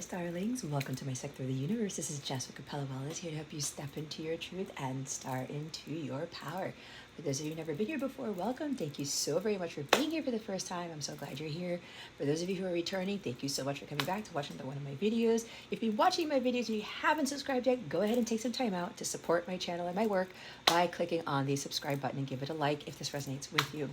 darlings. Welcome to my sector of the universe. This is Jess with Capella here to help you step into your truth and start into your power. For those of you who've never been here before, welcome. Thank you so very much for being here for the first time. I'm so glad you're here. For those of you who are returning, thank you so much for coming back to watching one of my videos. If you've been watching my videos and you haven't subscribed yet, go ahead and take some time out to support my channel and my work by clicking on the subscribe button and give it a like if this resonates with you.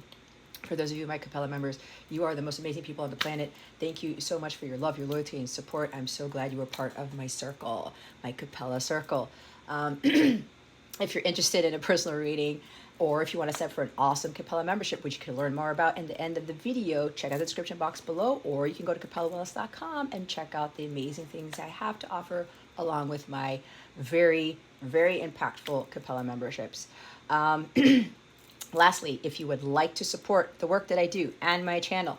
For those of you, my Capella members, you are the most amazing people on the planet. Thank you so much for your love, your loyalty, and support. I'm so glad you were part of my circle, my Capella circle. If you're interested in a personal reading, or if you want to set for an awesome Capella membership, which you can learn more about in the end of the video, check out the description box below, or you can go to capellawellness.com and check out the amazing things I have to offer, along with my very, very impactful Capella memberships. Lastly, if you would like to support the work that I do and my channel,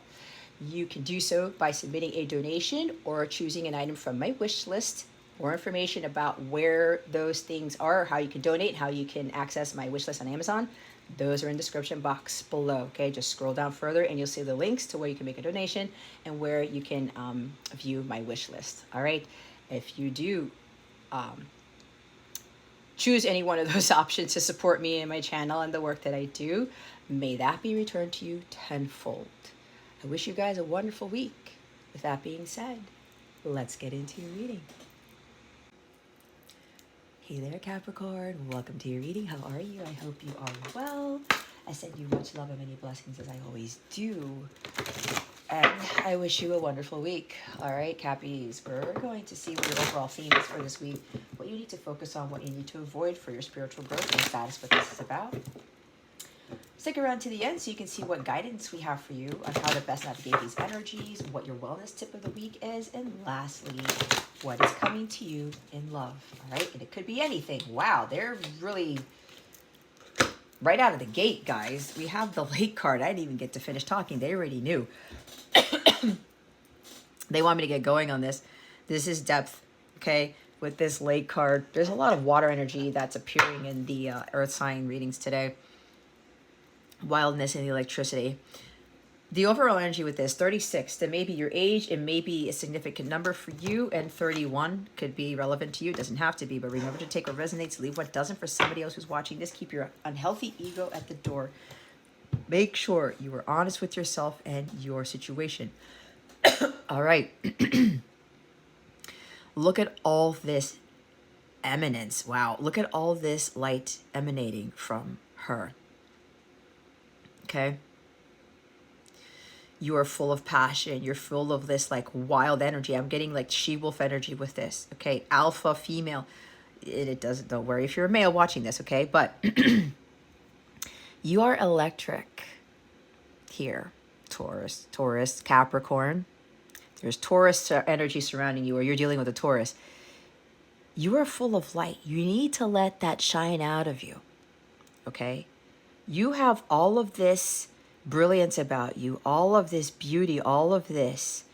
you can do so by submitting a donation or choosing an item from my wish list. More information about where those things are, how you can donate, how you can access my wish list on Amazon, those are in the description box below. Okay, just scroll down further and you'll see the links to where you can make a donation and where you can view my wish list. All right, if you do choose any one of those options to support me and my channel and the work that I do, may that be returned to you tenfold. I wish you guys a wonderful week. With that being said, let's get into your reading. Hey there, Capricorn. Welcome to your reading. How are you? I hope you are well. I send you much love and many blessings, as I always do. And I wish you a wonderful week. All right, Cappies, we're going to see what your overall theme is for this week, what you need to focus on, what you need to avoid for your spiritual growth, and that's what this is about. Stick around to the end so you can see what guidance we have for you on how to best navigate these energies, what your wellness tip of the week is, and lastly, what is coming to you in love. All right, and it could be anything. Wow, they're really right out of the gate, guys. We have the lake card. I didn't even get to finish talking. They already knew. They want me to get going on this. This is depth, okay? With this lake card, there's a lot of water energy that's appearing in the earth sign readings today. Wildness and the electricity. The overall energy with this, 36, that may be your age, it may be a significant number for you, and 31 could be relevant to you. It doesn't have to be, but remember to take what resonates, leave what doesn't for somebody else who's watching this. Keep your unhealthy ego at the door. Make sure you are honest with yourself and your situation. All right. Look at all this eminence. Wow. Look at all this light emanating from her. Okay. You are full of passion. You're full of this like wild energy. I'm getting like she-wolf energy with this. Okay. Alpha, female. It doesn't, don't worry if you're a male watching this. Okay. But you are electric here. Taurus, Capricorn. There's Taurus energy surrounding you, or you're dealing with a Taurus. You are full of light. You need to let that shine out of you. Okay? You have all of this brilliance about you, all of this beauty, all of this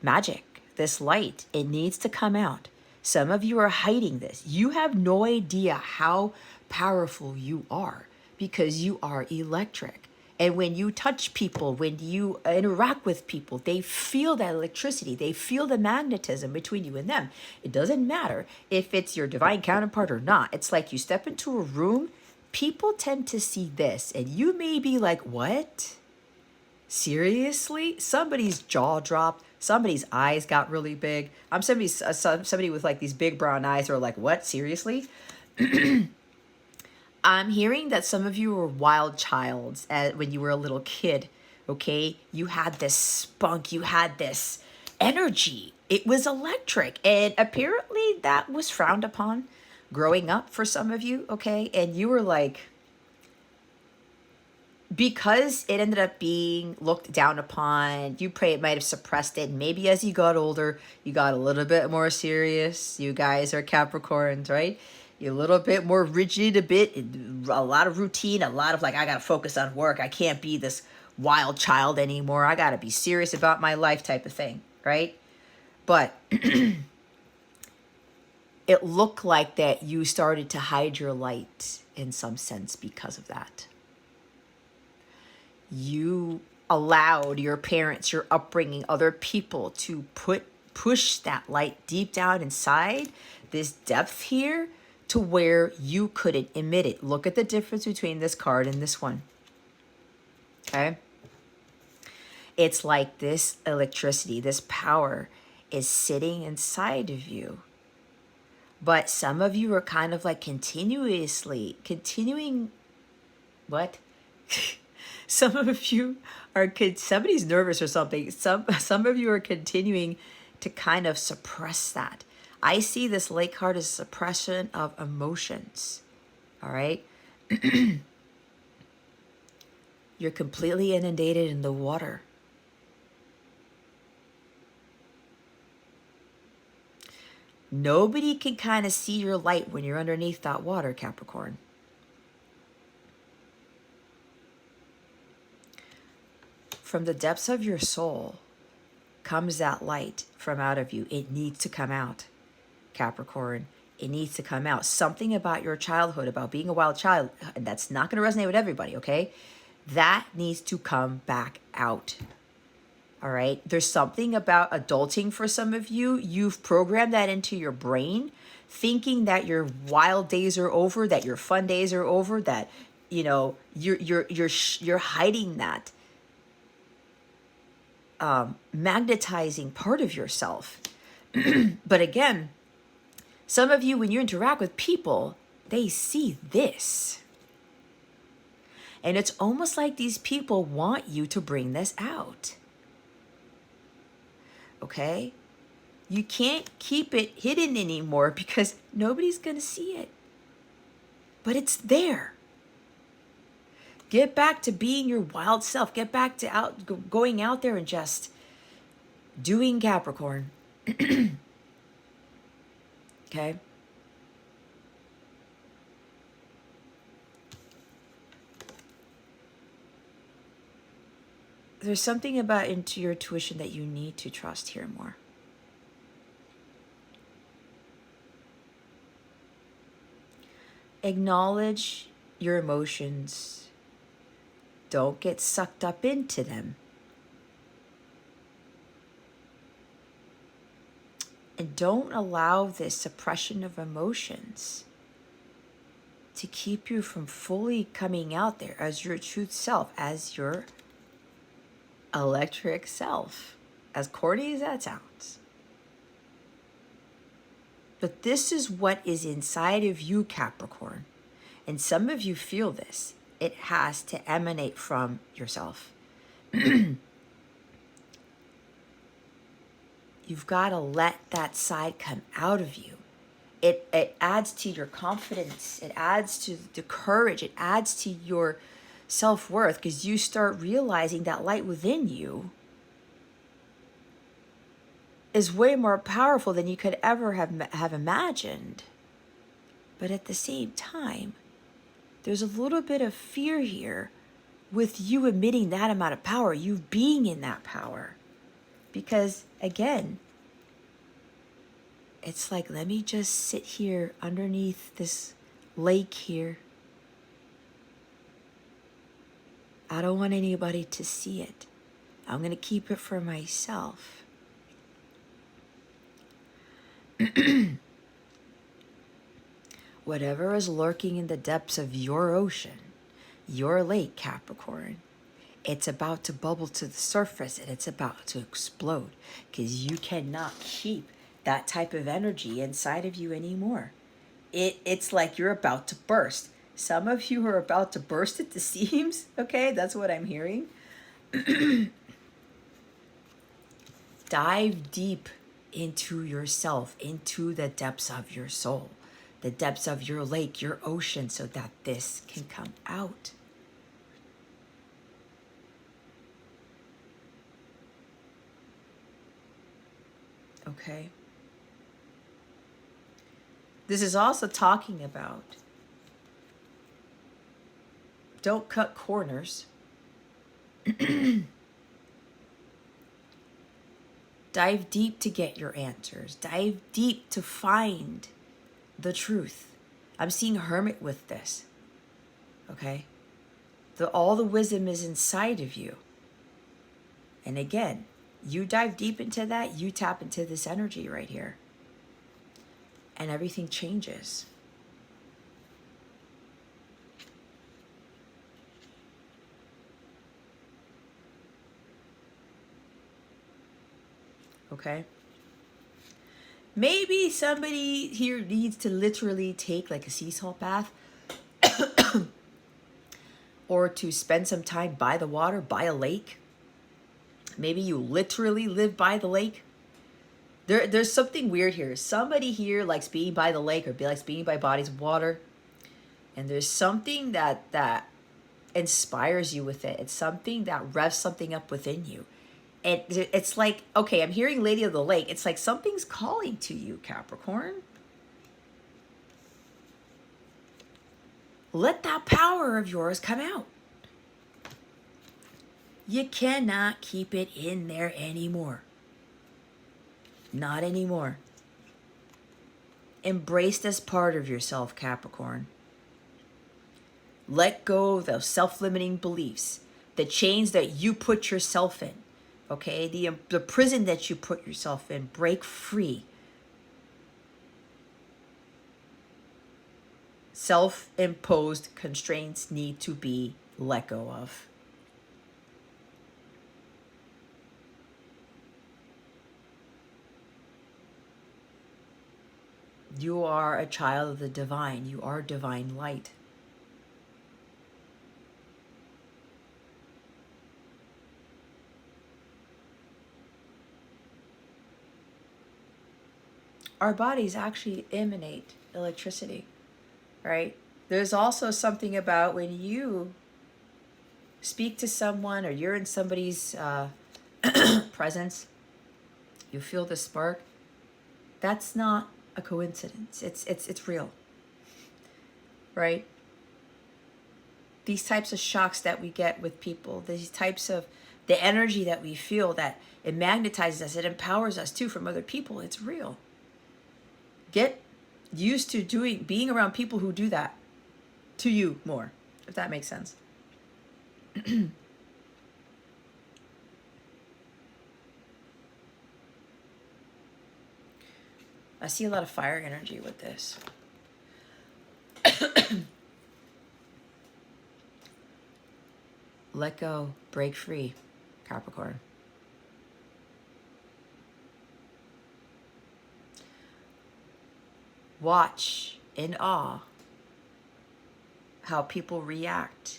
magic, this light. It needs to come out. Some of you are hiding this. You have no idea how powerful you are because you are electric. And when you touch people, when you interact with people, they feel that electricity. They feel the magnetism between you and them. It doesn't matter if it's your divine counterpart or not. It's like you step into a room, people tend to see this, and you may be like, what? Seriously? Somebody's jaw dropped. Somebody's eyes got really big. I'm somebody with like these big brown eyes who are like, what? Seriously? I'm hearing that some of you were wild childs when you were a little kid, okay? You had this spunk, you had this energy. It was electric, and apparently that was frowned upon growing up for some of you, okay? And you were like, because it ended up being looked down upon, you pray it might have suppressed it. Maybe as you got older, you got a little bit more serious. You guys are Capricorns, right? You're a little bit more rigid, a lot of routine, a lot of like, I got to focus on work. I can't be this wild child anymore. I got to be serious about my life type of thing, right? But it looked like that you started to hide your light in some sense because of that. You allowed your parents, your upbringing, other people to put push that light deep down inside, this depth here, to where you couldn't emit it. Look at the difference between this card and this one. Okay? It's like this electricity, this power is sitting inside of you. But some of you are kind of like continuing, what? Some of you are, somebody's nervous or something. Some of you are continuing to kind of suppress that. I see this lake card as suppression of emotions. All right. You're completely inundated in the water. Nobody can kind of see your light when you're underneath that water, Capricorn. From the depths of your soul comes that light from out of you. It needs to come out, Capricorn. It needs to come out. Something about your childhood, about being a wild child, and that's not going to resonate with everybody, okay? That needs to come back out. All right? There's something about adulting for some of you. You've programmed that into your brain, thinking that your wild days are over, that your fun days are over, that, you know, you're hiding that magnetizing part of yourself. But again, some of you, when you interact with people, they see this. And it's almost like these people want you to bring this out. Okay? You can't keep it hidden anymore because nobody's going to see it. But it's there. Get back to being your wild self. Get back to going out there and just doing, Capricorn. Okay? There's something about into your intuition that you need to trust here more. Acknowledge your emotions. Don't get sucked up into them. And don't allow this suppression of emotions to keep you from fully coming out there as your truth self, as your electric self, as corny as that sounds. But this is what is inside of you, Capricorn. And some of you feel this. It has to emanate from yourself. You've got to let that side come out of you. It adds to your confidence. It adds to the courage. It adds to your self-worth because you start realizing that light within you is way more powerful than you could ever have imagined. But at the same time, there's a little bit of fear here with you emitting that amount of power, you being in that power. Because again, it's like, let me just sit here underneath this lake here. I don't want anybody to see it. I'm going to keep it for myself. Whatever is lurking in the depths of your ocean, your lake, Capricorn, it's about to bubble to the surface and it's about to explode because you cannot keep that type of energy inside of you anymore. It's like you're about to burst. Some of you are about to burst at the seams, okay? That's what I'm hearing. Dive deep into yourself, into the depths of your soul, the depths of your lake, your ocean, so that this can come out. Okay? This is also talking about don't cut corners. Dive deep to get your answers. Dive deep to find the truth. I'm seeing hermit with this. Okay? All the wisdom is inside of you. And again, You dive deep into that, you tap into this energy right here. And everything changes. Okay? Maybe somebody here needs to literally take like a sea salt bath or to spend some time by the water, by a lake. Maybe you literally live by the lake. There's something weird here. Somebody here likes being by the lake or likes being by bodies of water. And there's something that inspires you with it. It's something that revs something up within you. And it's like, okay, I'm hearing Lady of the Lake. It's like something's calling to you, Capricorn. Let that power of yours come out. You cannot keep it in there anymore. Not anymore. Embrace this part of yourself, Capricorn. Let go of those self-limiting beliefs, the chains that you put yourself in, okay? The prison that you put yourself in. Break free. Self-imposed constraints need to be let go of. You are a child of the divine. You are divine light. Our bodies actually emanate electricity, right? There's also something about when you speak to someone or you're in somebody's presence, you feel the spark. That's not a coincidence. It's real, right? These types of shocks that we get with people, these types of the energy that we feel, that it magnetizes us, it empowers us too from other people. It's real. Get used to being around people who do that to you more, if that makes sense. I see a lot of fire energy with this. Let go, break free, Capricorn. Watch in awe how people react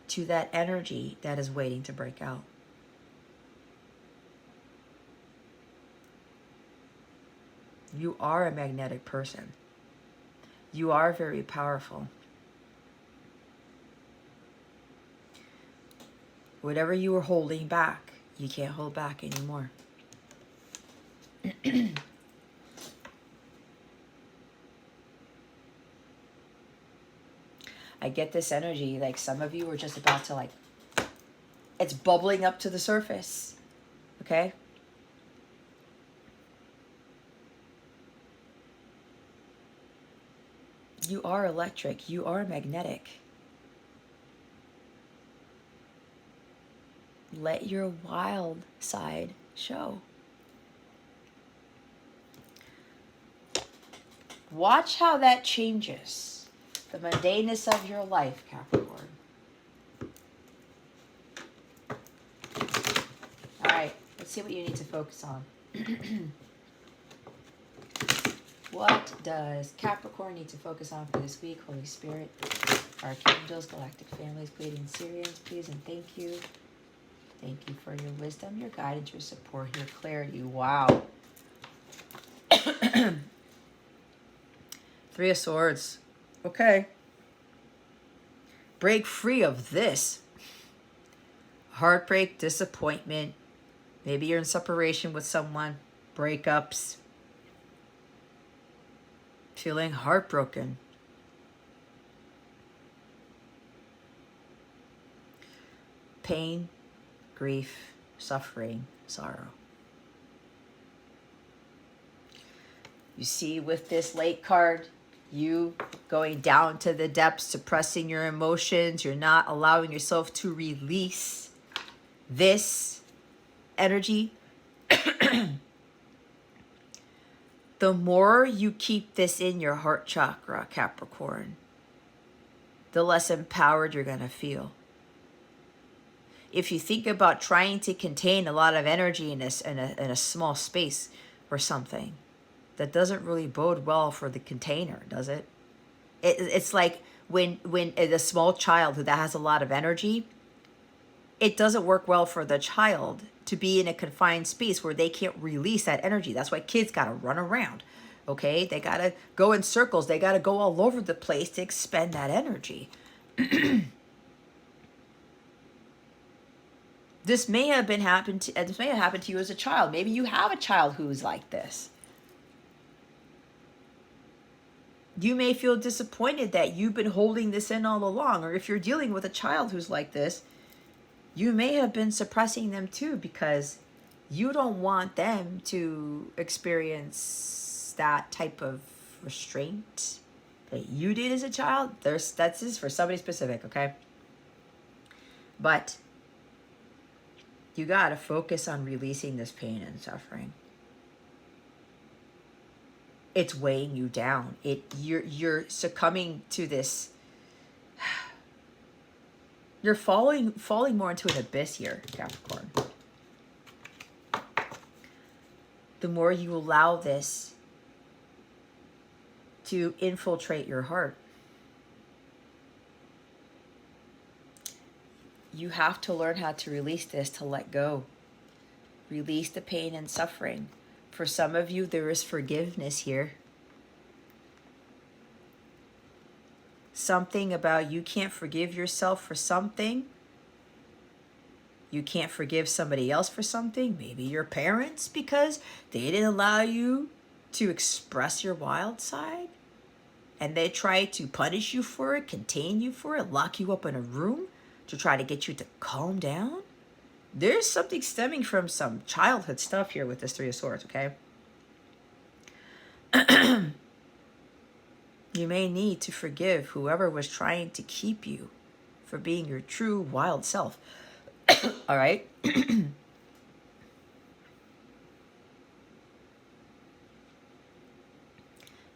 to that energy that is waiting to break out. You are a magnetic person. You are very powerful. Whatever you were holding back, you can't hold back anymore. I get this energy, like some of you are just about to it's bubbling up to the surface, okay? You are electric. You are magnetic. Let your wild side show. Watch how that changes the mundaneness of your life, Capricorn. All right, let's see what you need to focus on. What does Capricorn need to focus on for this week? Holy Spirit, Archangels, Galactic Families, Pleiadian Syrians, please and thank you. Thank you for your wisdom, your guidance, your support, your clarity. Wow. Three of Swords. Okay. Break free of this. Heartbreak, disappointment. Maybe you're in separation with someone. Breakups. Feeling heartbroken. Pain, grief, suffering, sorrow. You see with this lake card, you going down to the depths, suppressing your emotions. You're not allowing yourself to release this energy. The more you keep this in your heart chakra, Capricorn, the less empowered you're going to feel. If you think about trying to contain a lot of energy in a small space or something, that doesn't really bode well for the container, does it? It's like when a small child that has a lot of energy, it doesn't work well for the child to be in a confined space where they can't release that energy. That's why kids got to run around, okay? They got to go in circles. They got to go all over the place to expend that energy. This may have happened to you as a child. Maybe you have a child who's like this. You may feel disappointed that you've been holding this in all along, or if you're dealing with a child who's like this, you may have been suppressing them too because you don't want them to experience that type of restraint that you did as a child. That's just for somebody specific, okay? But you got to focus on releasing this pain and suffering. It's weighing you down. You're succumbing to this. You're falling more into an abyss here, Capricorn. The more you allow this to infiltrate your heart, you have to learn how to release this, to let go. Release the pain and suffering. For some of you, there is forgiveness here. Something about you can't forgive yourself for something. You can't forgive somebody else for something. Maybe your parents because they didn't allow you to express your wild side. And they tried to punish you for it, contain you for it, lock you up in a room to try to get you to calm down. There's something stemming from some childhood stuff here with this Three of Swords, okay? You may need to forgive whoever was trying to keep you from being your true wild self. All right?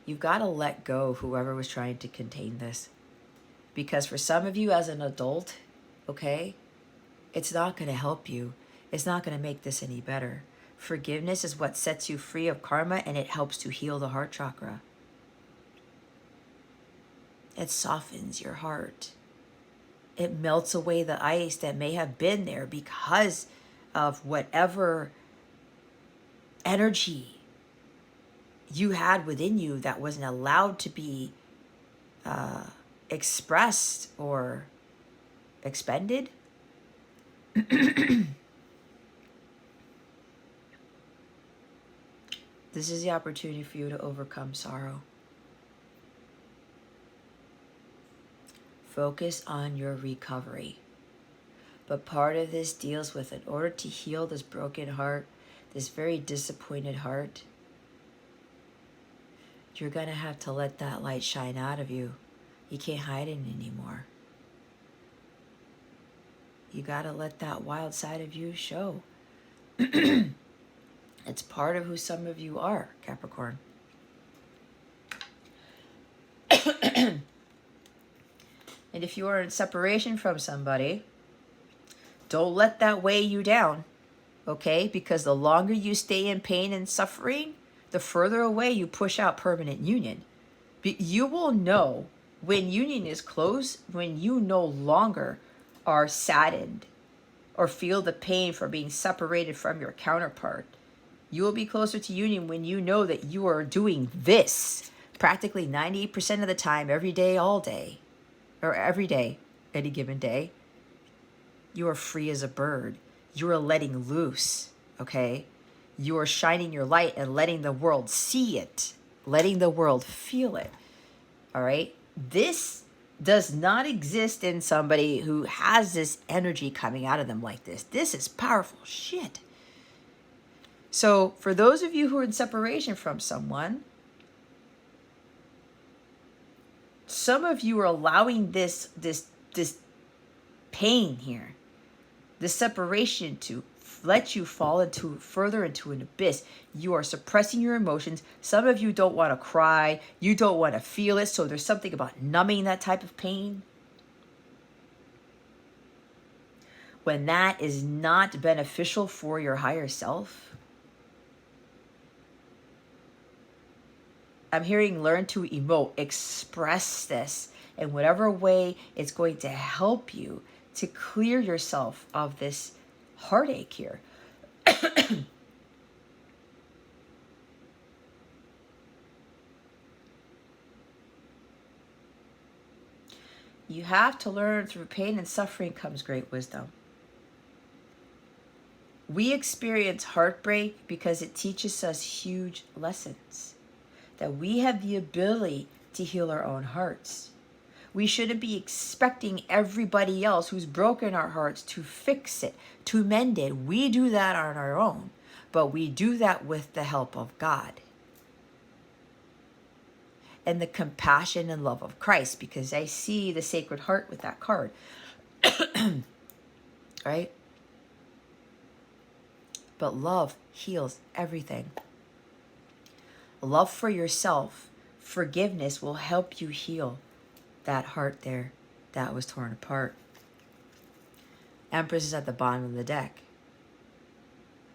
You've got to let go of whoever was trying to contain this. Because for some of you as an adult, okay, it's not going to help you. It's not going to make this any better. Forgiveness is what sets you free of karma, and it helps to heal the heart chakra. It softens your heart. It melts away the ice that may have been there because of whatever energy you had within you that wasn't allowed to be expressed or expended. This is the opportunity for you to overcome sorrow. Focus on your recovery. But part of this deals with, in order to heal this broken heart, this very disappointed heart, you're going to have to let that light shine out of you. You can't hide it anymore. You got to let that wild side of you show. It's part of who some of you are, Capricorn. And if you are in separation from somebody, don't let that weigh you down, okay? Because the longer you stay in pain and suffering, the further away you push out permanent union. You will know when union is close, when you no longer are saddened or feel the pain for being separated from your counterpart. You will be closer to union when you know that you are doing this practically 98% of the time, every day, all day, or every day, any given day. You are free as a bird. You are letting loose, okay? You are shining your light and letting the world see it, letting the world feel it, all right? This does not exist in somebody who has this energy coming out of them like this. This is powerful shit. So for those of you who are in separation from someone, some of you are allowing this pain here The separation to let you fall further into an abyss. You are suppressing your emotions. Some of you don't want to cry. You don't want to feel it. So there's something about numbing that type of pain. When that is not beneficial for your higher self. I'm hearing learn to emote, express this in whatever way it's going to help you to clear yourself of this heartache here. You have to learn through pain and suffering comes great wisdom. We experience heartbreak because it teaches us huge lessons. That we have the ability to heal our own hearts. We shouldn't be expecting everybody else who's broken our hearts to fix it, to mend it. We do that on our own, but we do that with the help of God and the compassion and love of Christ, because I see the Sacred Heart with that card. Right? But love heals everything. Love for yourself, forgiveness will help you heal that heart there that was torn apart. Empress is at the bottom of the deck.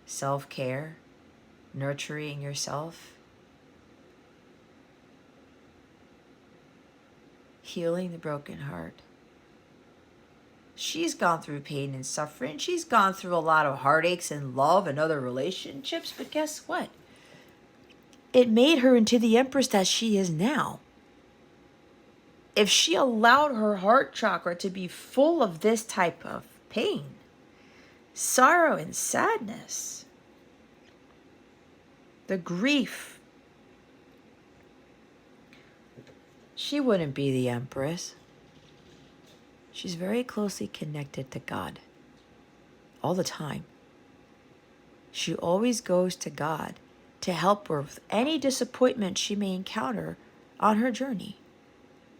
Self-care, nurturing yourself, healing the broken heart. She's gone through pain and suffering. She's gone through a lot of heartaches and love and other relationships, but guess what? It made her into the Empress that she is now. If she allowed her heart chakra to be full of this type of pain, sorrow and sadness, the grief, she wouldn't be the Empress. She's very closely connected to God all the time. She always goes to God to help her with any disappointment she may encounter on her journey.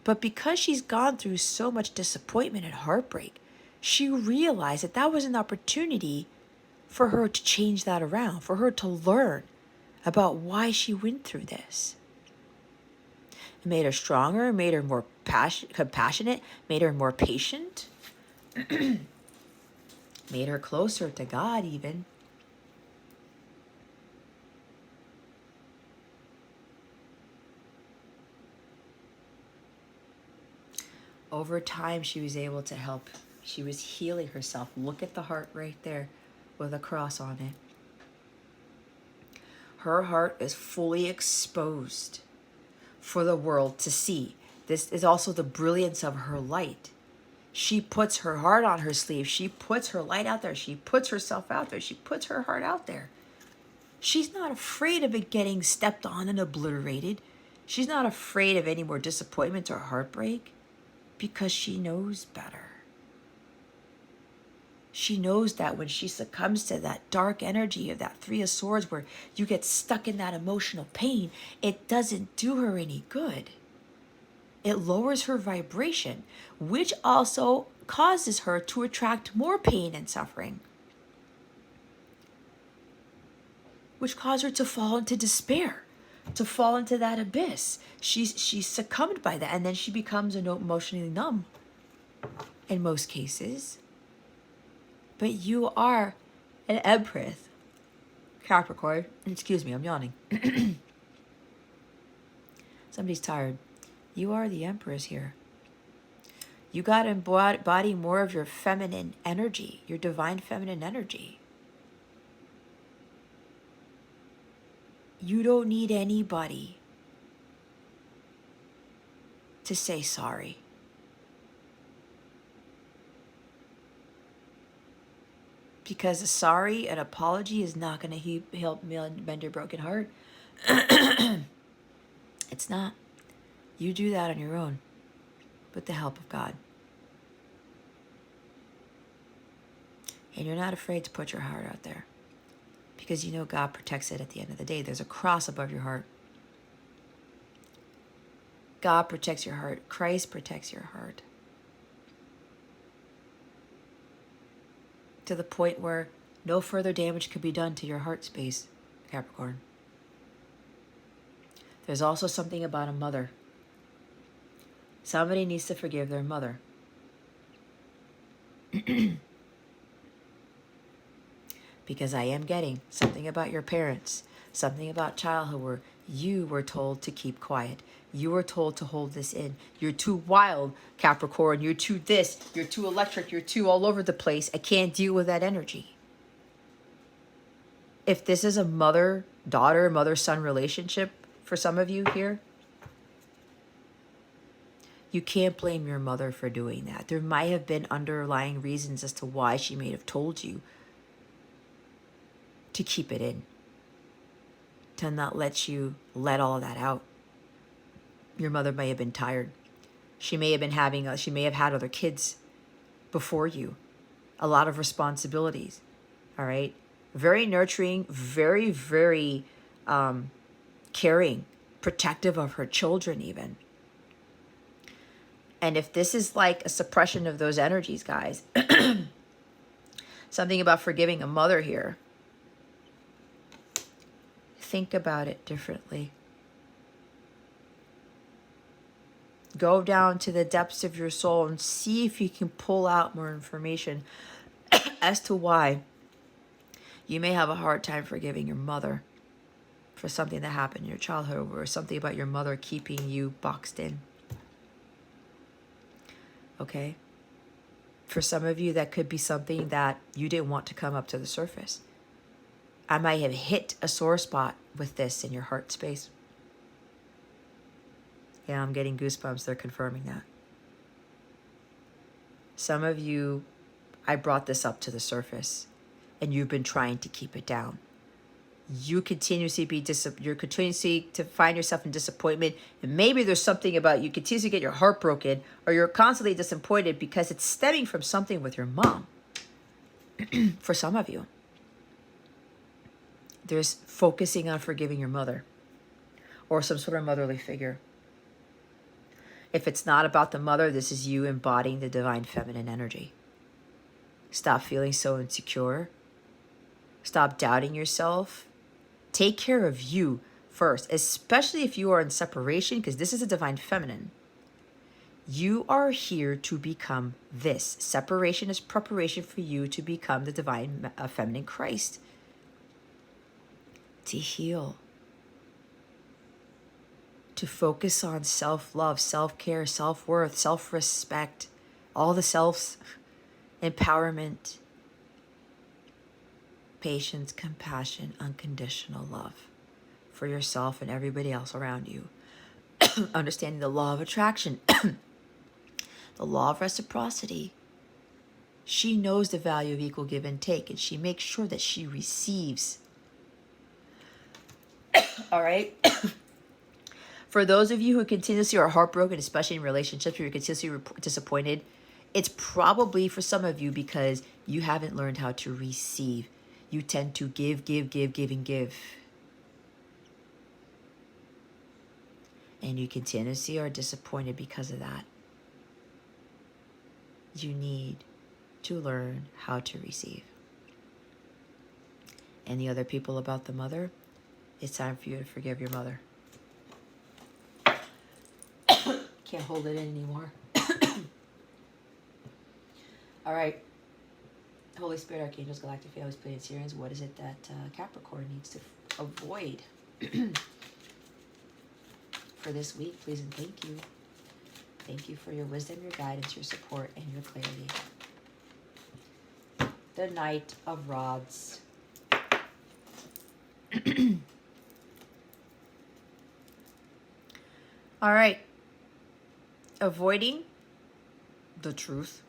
But because she's gone through so much disappointment and heartbreak, she realized that that was an opportunity for her to change that around, for her to learn about why she went through this. It made her stronger, made her more compassionate, made her more patient, made her closer to God even. Over time, she was able to help. She was healing herself. Look at the heart right there with a cross on it. Her heart is fully exposed for the world to see. This is also the brilliance of her light. She puts her heart on her sleeve. She puts her light out there. She puts herself out there. She puts her heart out there. She's not afraid of it getting stepped on and obliterated. She's not afraid of any more disappointment or heartbreak. Because she knows better. She knows that when she succumbs to that dark energy of that Three of Swords where you get stuck in that emotional pain, it doesn't do her any good. It lowers her vibration, which also causes her to attract more pain and suffering, which causes her to fall into despair, to fall into that abyss. She's succumbed by that, and then she becomes emotionally numb in most cases. But you are an Empress, Capricorn. Excuse me, I'm yawning. Somebody's tired. You are the Empress here. You got to embody more of your feminine energy, your divine feminine energy. You don't need anybody to say sorry. Because a sorry, an apology is not going to help mend your broken heart. It's not. You do that on your own with the help of God. And you're not afraid to put your heart out there. Because you know God protects it at the end of the day. There's a cross above your heart. God protects your heart. Christ protects your heart. to the point where no further damage could be done to your heart space, Capricorn. There's also something about a mother. Somebody needs to forgive their mother. Because I am getting something about your parents, something about childhood where you were told to keep quiet. You were told to hold this in. You're too wild, Capricorn. You're too this. You're too electric. You're too all over the place. I can't deal with that energy. If this is a mother-daughter, mother-son relationship for some of you here, you can't blame your mother for doing that. There might have been underlying reasons as to why she may have told you to keep it in, to not let you let all that out. Your mother may have been tired. She may have been she may have had other kids before you, a lot of responsibilities. All right, very nurturing, very, very caring, protective of her children even. And if this is like a suppression of those energies, guys, something about forgiving a mother here, think about it differently. Go down to the depths of your soul and see if you can pull out more information as to why you may have a hard time forgiving your mother for something that happened in your childhood, or something about your mother keeping you boxed in. Okay? For some of you, that could be something that you didn't want to come up to the surface. I might have hit a sore spot with this in your heart space. Yeah, I'm getting goosebumps. They're confirming that. Some of you, I brought this up to the surface, and you've been trying to keep it down. You're continuously to find yourself in disappointment, and maybe there's something about you continuously get your heart broken, or you're constantly disappointed because it's stemming from something with your mom. For some of you, there's focusing on forgiving your mother or some sort of motherly figure. If it's not about the mother, this is you embodying the divine feminine energy. Stop feeling so insecure. Stop doubting yourself. Take care of you first, especially if you are in separation, because this is a divine feminine. You are here to become this. Separation is preparation for you to become the divine feminine Christ. To heal. To focus on self-love, self-care, self-worth, self-respect, all the selves, empowerment, patience, compassion, unconditional love for yourself and everybody else around you. Understanding the law of attraction, the law of reciprocity. She knows the value of equal give and take, and she makes sure that she receives. All right? For those of you who continuously are heartbroken, especially in relationships where you're continuously disappointed, it's probably for some of you because you haven't learned how to receive. You tend to give, and give. And you continuously are disappointed because of that. You need to learn how to receive. And the other people about the mother, it's time for you to forgive your mother. Can't hold it in anymore. All right. Holy Spirit, Archangels, Galactic Families, Pleiadians, Sirians, what is it that Capricorn needs to avoid for this week? Please and thank you. Thank you for your wisdom, your guidance, your support, and your clarity. The Knight of Rods. All right. Avoiding the truth.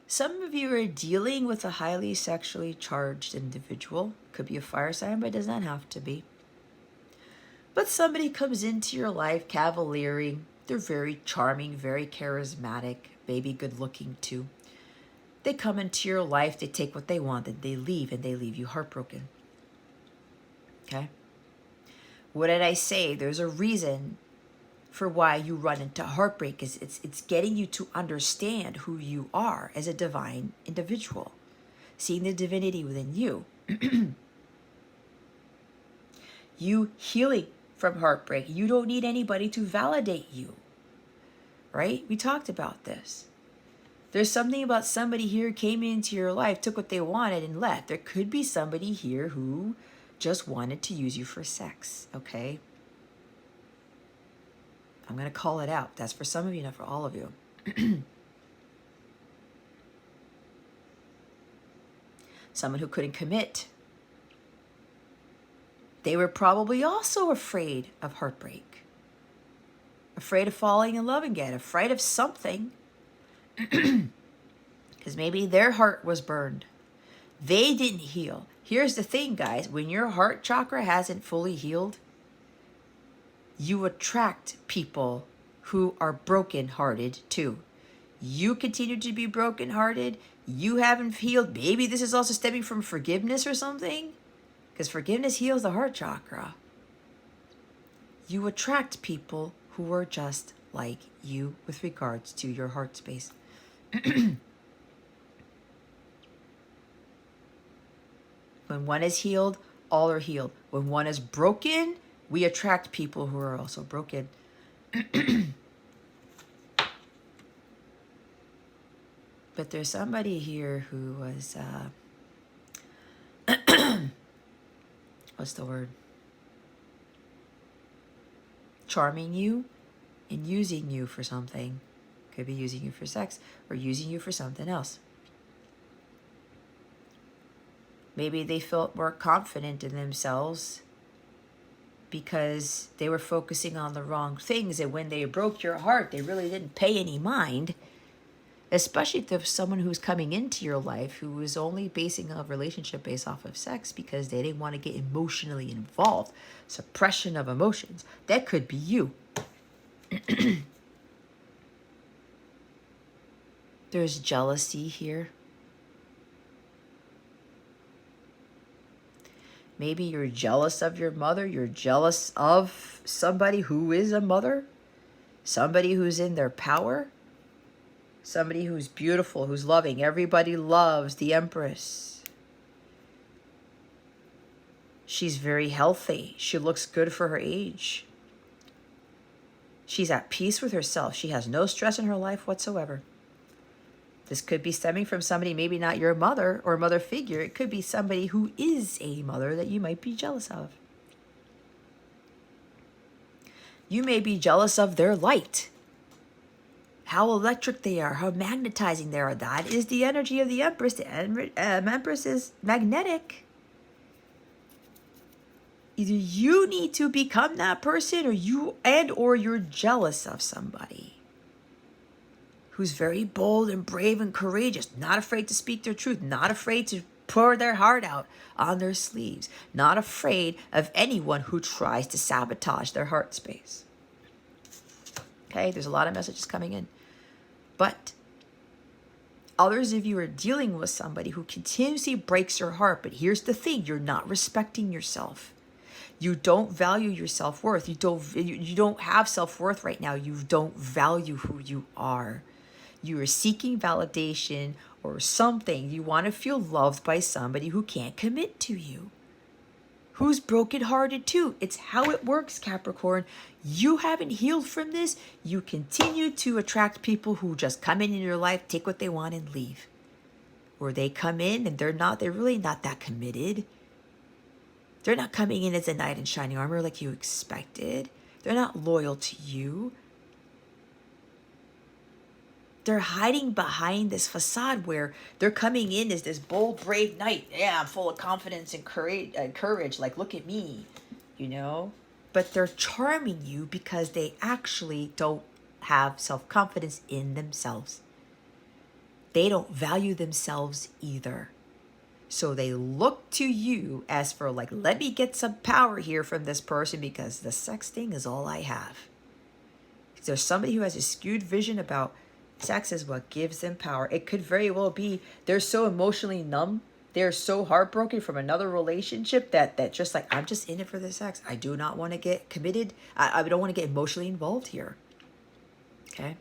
Some of you are dealing with a highly sexually charged individual. Could be a fire sign, but it does not have to be. But somebody comes into your life cavaliering. They're very charming, very charismatic, maybe good looking too. They come into your life, they take what they want, and they leave you heartbroken. Okay? What did I say? There's a reason for why you run into heartbreak. It's getting you to understand who you are as a divine individual, seeing the divinity within you. You healing from heartbreak. You don't need anybody to validate you, right? We talked about this. There's something about somebody here came into your life, took what they wanted and left. There could be somebody here who just wanted to use you for sex, okay? I'm going to call it out. That's for some of you, not for all of you. Someone who couldn't commit. They were probably also afraid of heartbreak. Afraid of falling in love again. Afraid of something. Because maybe their heart was burned. They didn't heal. Here's the thing, guys. When your heart chakra hasn't fully healed, you attract people who are broken-hearted too. You continue to be broken-hearted. You haven't healed. Maybe this is also stemming from forgiveness or something. Because forgiveness heals the heart chakra. You attract people who are just like you with regards to your heart space. When one is healed, all are healed. When one is broken, we attract people who are also broken. But there's somebody here who was, what's the word? Charming you and using you for something. Could be using you for sex or using you for something else. Maybe they felt more confident in themselves because they were focusing on the wrong things. And when they broke your heart, they really didn't pay any mind. Especially if there's someone who's coming into your life who was only basing a relationship based off of sex because they didn't want to get emotionally involved. Suppression of emotions. That could be you. There's jealousy here. Maybe you're jealous of your mother. You're jealous of somebody who is a mother. Somebody who's in their power. Somebody who's beautiful, who's loving. Everybody loves the Empress. She's very healthy. She looks good for her age. She's at peace with herself. She has no stress in her life whatsoever. This could be stemming from somebody, maybe not your mother or mother figure. It could be somebody who is a mother that you might be jealous of. You may be jealous of their light. How electric they are, how magnetizing they are. That is the energy of the Empress. The Empress is magnetic. Either you need to become that person or you're jealous of somebody who's very bold and brave and courageous, not afraid to speak their truth, not afraid to pour their heart out on their sleeves, not afraid of anyone who tries to sabotage their heart space. Okay, there's a lot of messages coming in. But others of you are dealing with somebody who continuously breaks your heart. But here's the thing, you're not respecting yourself. You don't value your self-worth. You don't have self-worth right now. You don't value who you are. You are seeking validation or something. You want to feel loved by somebody who can't commit to you, who's brokenhearted too. It's how it works, Capricorn. You haven't healed from this. You continue to attract people who just come in your life, take what they want and leave. Or they come in and they're really not that committed. They're not coming in as a knight in shining armor like you expected. They're not loyal to you. They're hiding behind this facade where they're coming in as this bold, brave knight. Yeah, I'm full of confidence and courage. Like, look at me, you know? But they're charming you because they actually don't have self-confidence in themselves. They don't value themselves either. So they look to you as for like, let me get some power here from this person because the sex thing is all I have. There's somebody who has a skewed vision about sex is what gives them power. It could very well be they're so emotionally numb. they're so heartbroken from another relationship that just like, I'm just in it for the sex. I do not want to get committed. I don't want to get emotionally involved here. Okay.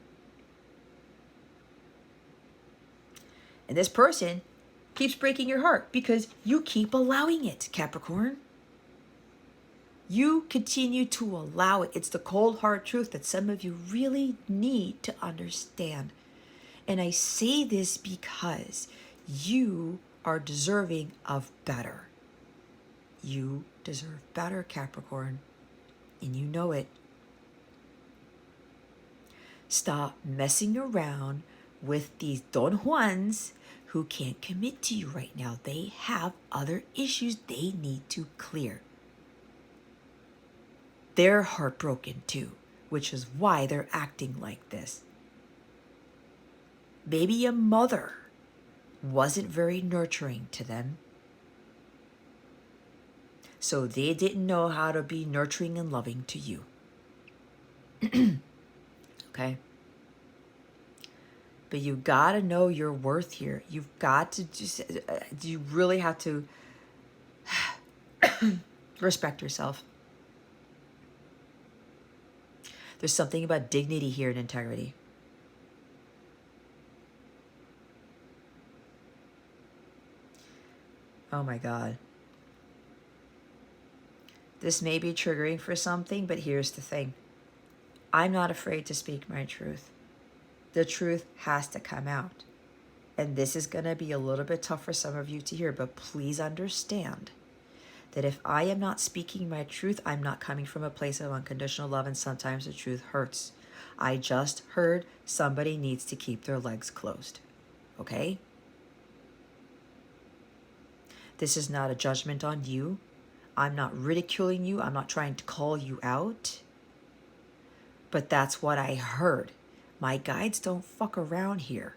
And this person keeps breaking your heart because you keep allowing it, Capricorn. You continue to allow it. It's the cold, hard truth that some of you really need to understand. And I say this because you are deserving of better. You deserve better, Capricorn, and you know it. Stop messing around with these Don Juans who can't commit to you right now. They have other issues they need to clear. They're heartbroken too, which is why they're acting like this. Maybe a mother wasn't very nurturing to them, so they didn't know how to be nurturing and loving to you. Okay? But you gotta know your worth here. You've got to just, you really have to respect yourself. There's something about dignity here and integrity. Oh my God. This may be triggering for something, but here's the thing. I'm not afraid to speak my truth. The truth has to come out. And this is going to be a little bit tough for some of you to hear, but please understand that if I am not speaking my truth, I'm not coming from a place of unconditional love, and sometimes the truth hurts. I just heard somebody needs to keep their legs closed. Okay? This is not a judgment on you. I'm not ridiculing you. I'm not trying to call you out. But that's what I heard. My guides don't fuck around here.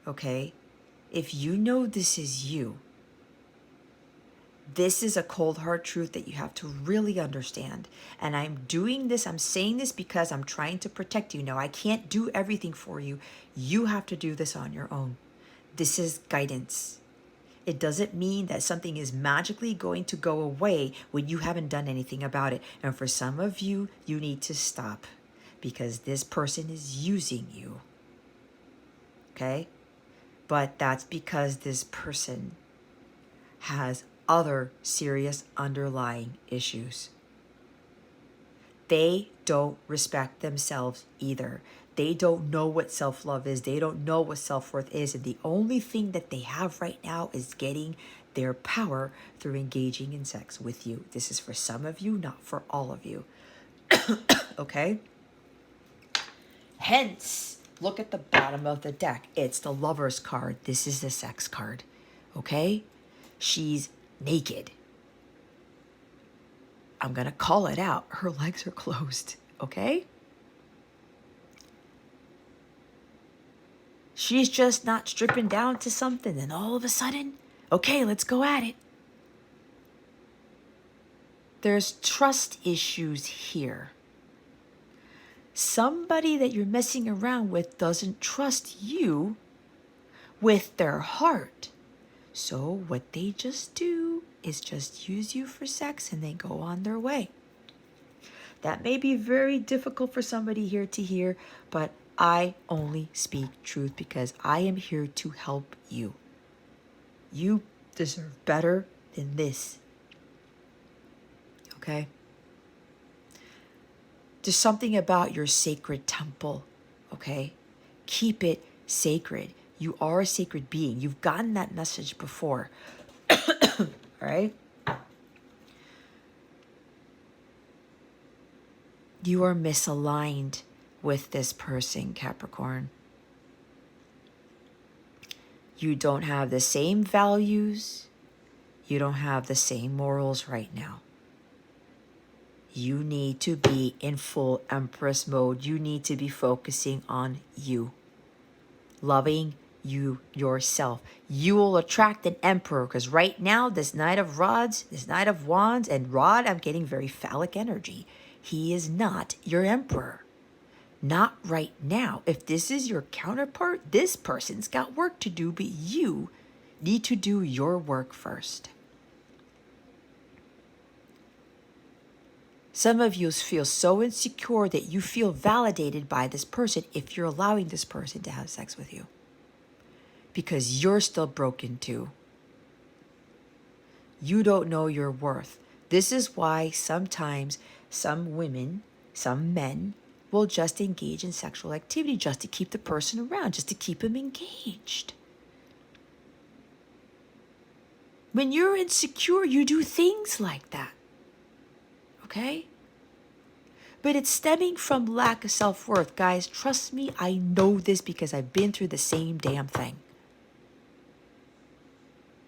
Okay? If you know this is you, this is a cold hard truth that you have to really understand. And I'm doing this, I'm saying this because I'm trying to protect you. Now, I can't do everything for you. You have to do this on your own. This is guidance. It doesn't mean that something is magically going to go away when you haven't done anything about it. And for some of you, you need to stop because this person is using you. Okay? But that's because this person has other serious underlying issues. They don't respect themselves either. They don't know what self-love is. They don't know what self-worth is. And the only thing that they have right now is getting their power through engaging in sex with you. This is for some of you, not for all of you. Okay? Hence, look at the bottom of the deck. It's the Lover's card. This is the sex card. Okay? She's naked. I'm going to call it out. Her legs are closed. Okay? She's just not stripping down to something, and all of a sudden, okay, let's go at it. There's trust issues here. Somebody that you're messing around with doesn't trust you with their heart. So what they just do is just use you for sex and they go on their way. That may be very difficult for somebody here to hear, but I only speak truth because I am here to help you. You deserve better than this. Okay? There's something about your sacred temple, okay? Keep it sacred. You are a sacred being. You've gotten that message before. All right? You are misaligned with this person, Capricorn. You don't have the same values. You don't have the same morals right now. You need to be in full Empress mode. You need to be focusing on you. Loving you yourself. You will attract an emperor because right now, this Knight of Rods, this Knight of Wands, and Rod, I'm getting very phallic energy. He is not your emperor. Not right now. If this is your counterpart, this person's got work to do, but you need to do your work first. Some of you feel so insecure that you feel validated by this person if you're allowing this person to have sex with you, because you're still broken too. You don't know your worth. This is why sometimes some women, some men will just engage in sexual activity just to keep the person around, just to keep him engaged. When you're insecure, you do things like that. Okay? But it's stemming from lack of self-worth. Guys, trust me, I know this because I've been through the same damn thing.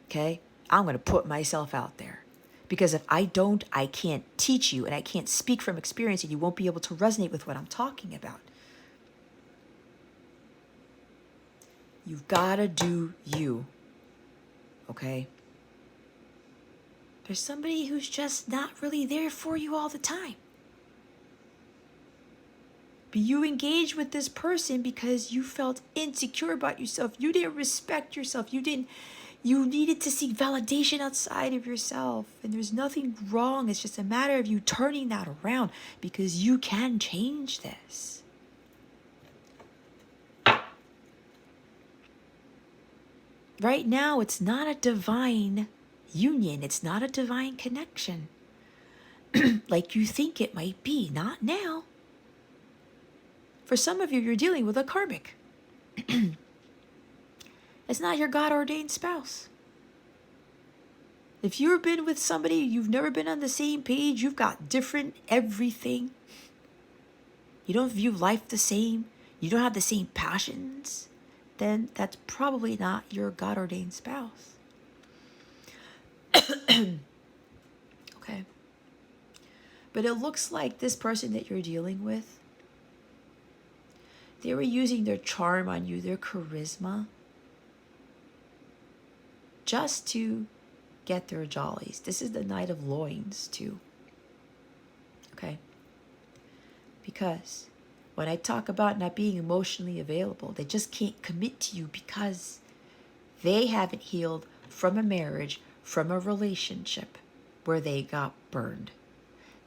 Okay? I'm going to put myself out there. Because if I don't, I can't teach you and I can't speak from experience and you won't be able to resonate with what I'm talking about. You've got to do you. Okay? There's somebody who's just not really there for you all the time. But you engaged with this person because you felt insecure about yourself. You didn't respect yourself. You needed to seek validation outside of yourself. And there's nothing wrong. It's just a matter of you turning that around, because you can change this. Right now, it's not a divine union. It's not a divine connection like you think it might be. Not now. For some of you, you're dealing with a karmic. It's not your God-ordained spouse. If you've been with somebody, you've never been on the same page, you've got different everything. You don't view life the same. You don't have the same passions. Then that's probably not your God-ordained spouse. Okay. But it looks like this person that you're dealing with, they were using their charm on you, their charisma, just to get their jollies. This is the Knight of Loins too. Okay? Because when I talk about not being emotionally available, they just can't commit to you because they haven't healed from a marriage, from a relationship where they got burned.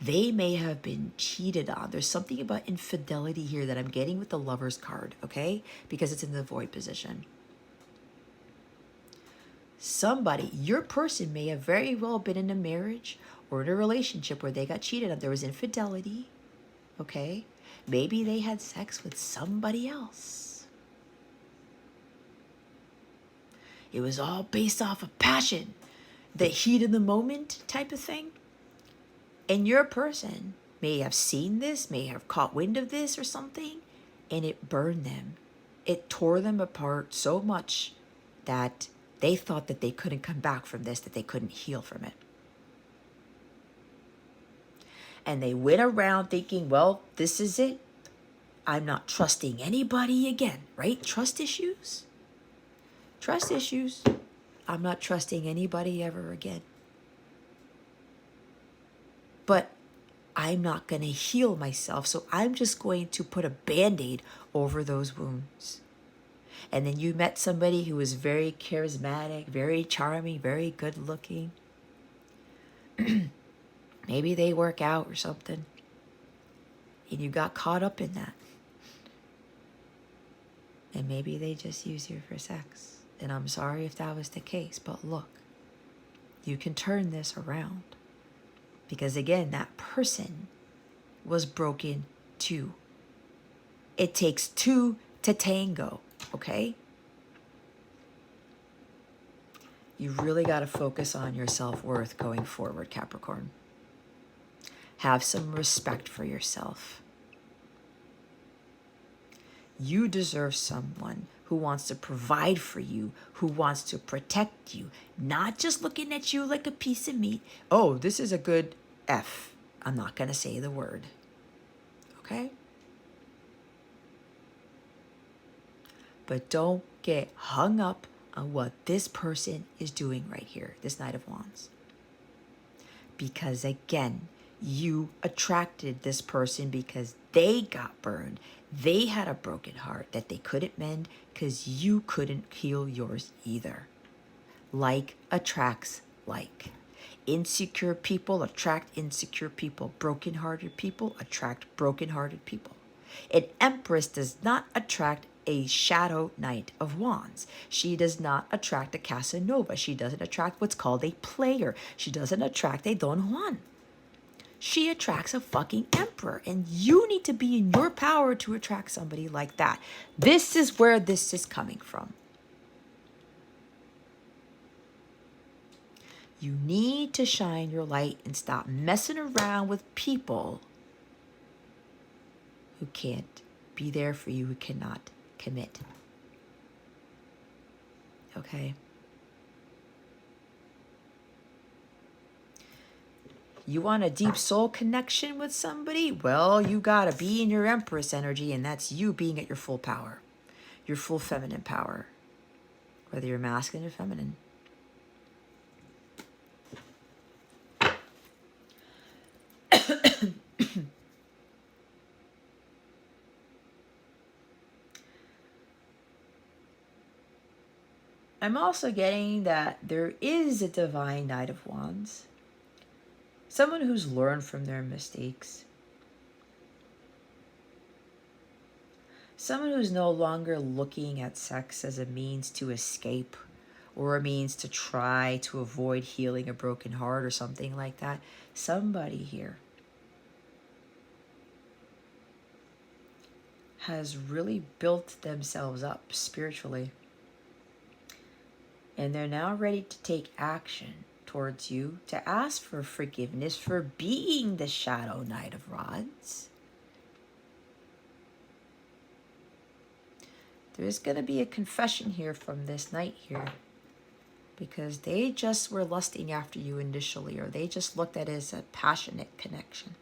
They may have been cheated on. There's something about infidelity here that I'm getting with the Lover's card, okay? Because it's in the void position. Somebody, your person may have very well been in a marriage or in a relationship where they got cheated on. There was infidelity, okay? Maybe they had sex with somebody else. It was all based off of passion, the heat of the moment type of thing. And your person may have seen this, may have caught wind of this or something, and it burned them. It tore them apart so much that they thought that they couldn't come back from this, that they couldn't heal from it. And they went around thinking, well, this is it. I'm not trusting anybody again, right? Trust issues. Trust issues. I'm not trusting anybody ever again. But I'm not going to heal myself, so I'm just going to put a Band-Aid over those wounds. And then you met somebody who was very charismatic, very charming, very good looking. Maybe they work out or something. And you got caught up in that. And maybe they just use you for sex. And I'm sorry if that was the case, but look, you can turn this around. Because again, that person was broken too. It takes two to tango, okay? You really got to focus on your self-worth going forward, Capricorn. Have some respect for yourself. You deserve someone who wants to provide for you, who wants to protect you, not just looking at you like a piece of meat. Oh, this is a good F. I'm not going to say the word. Okay? But don't get hung up on what this person is doing right here, this Knight of Wands. Because again, you attracted this person because they got burned. They had a broken heart that they couldn't mend because you couldn't heal yours either. Like attracts like. Insecure people attract insecure people. Broken-hearted people attract broken-hearted people. An empress does not attract a shadow knight of wands. She does not attract a Casanova. She doesn't attract what's called a player. She doesn't attract a Don Juan. She attracts a fucking emperor, and you need to be in your power to attract somebody like that. This is where this is coming from. You need to shine your light and stop messing around with people who can't be there for you, who cannot commit. Okay? You want a deep soul connection with somebody? Well, you gotta be in your Empress energy, and that's you being at your full power, your full feminine power, whether you're masculine or feminine. I'm also getting that there is a divine Knight of Wands. Someone who's learned from their mistakes. Someone who's no longer looking at sex as a means to escape or a means to try to avoid healing a broken heart or something like that. Somebody here has really built themselves up spiritually. And they're now ready to take action towards you, to ask for forgiveness for being the Shadow Knight of Rods. There's going to be a confession here from this knight here, because they just were lusting after you initially, or they just looked at it as a passionate connection.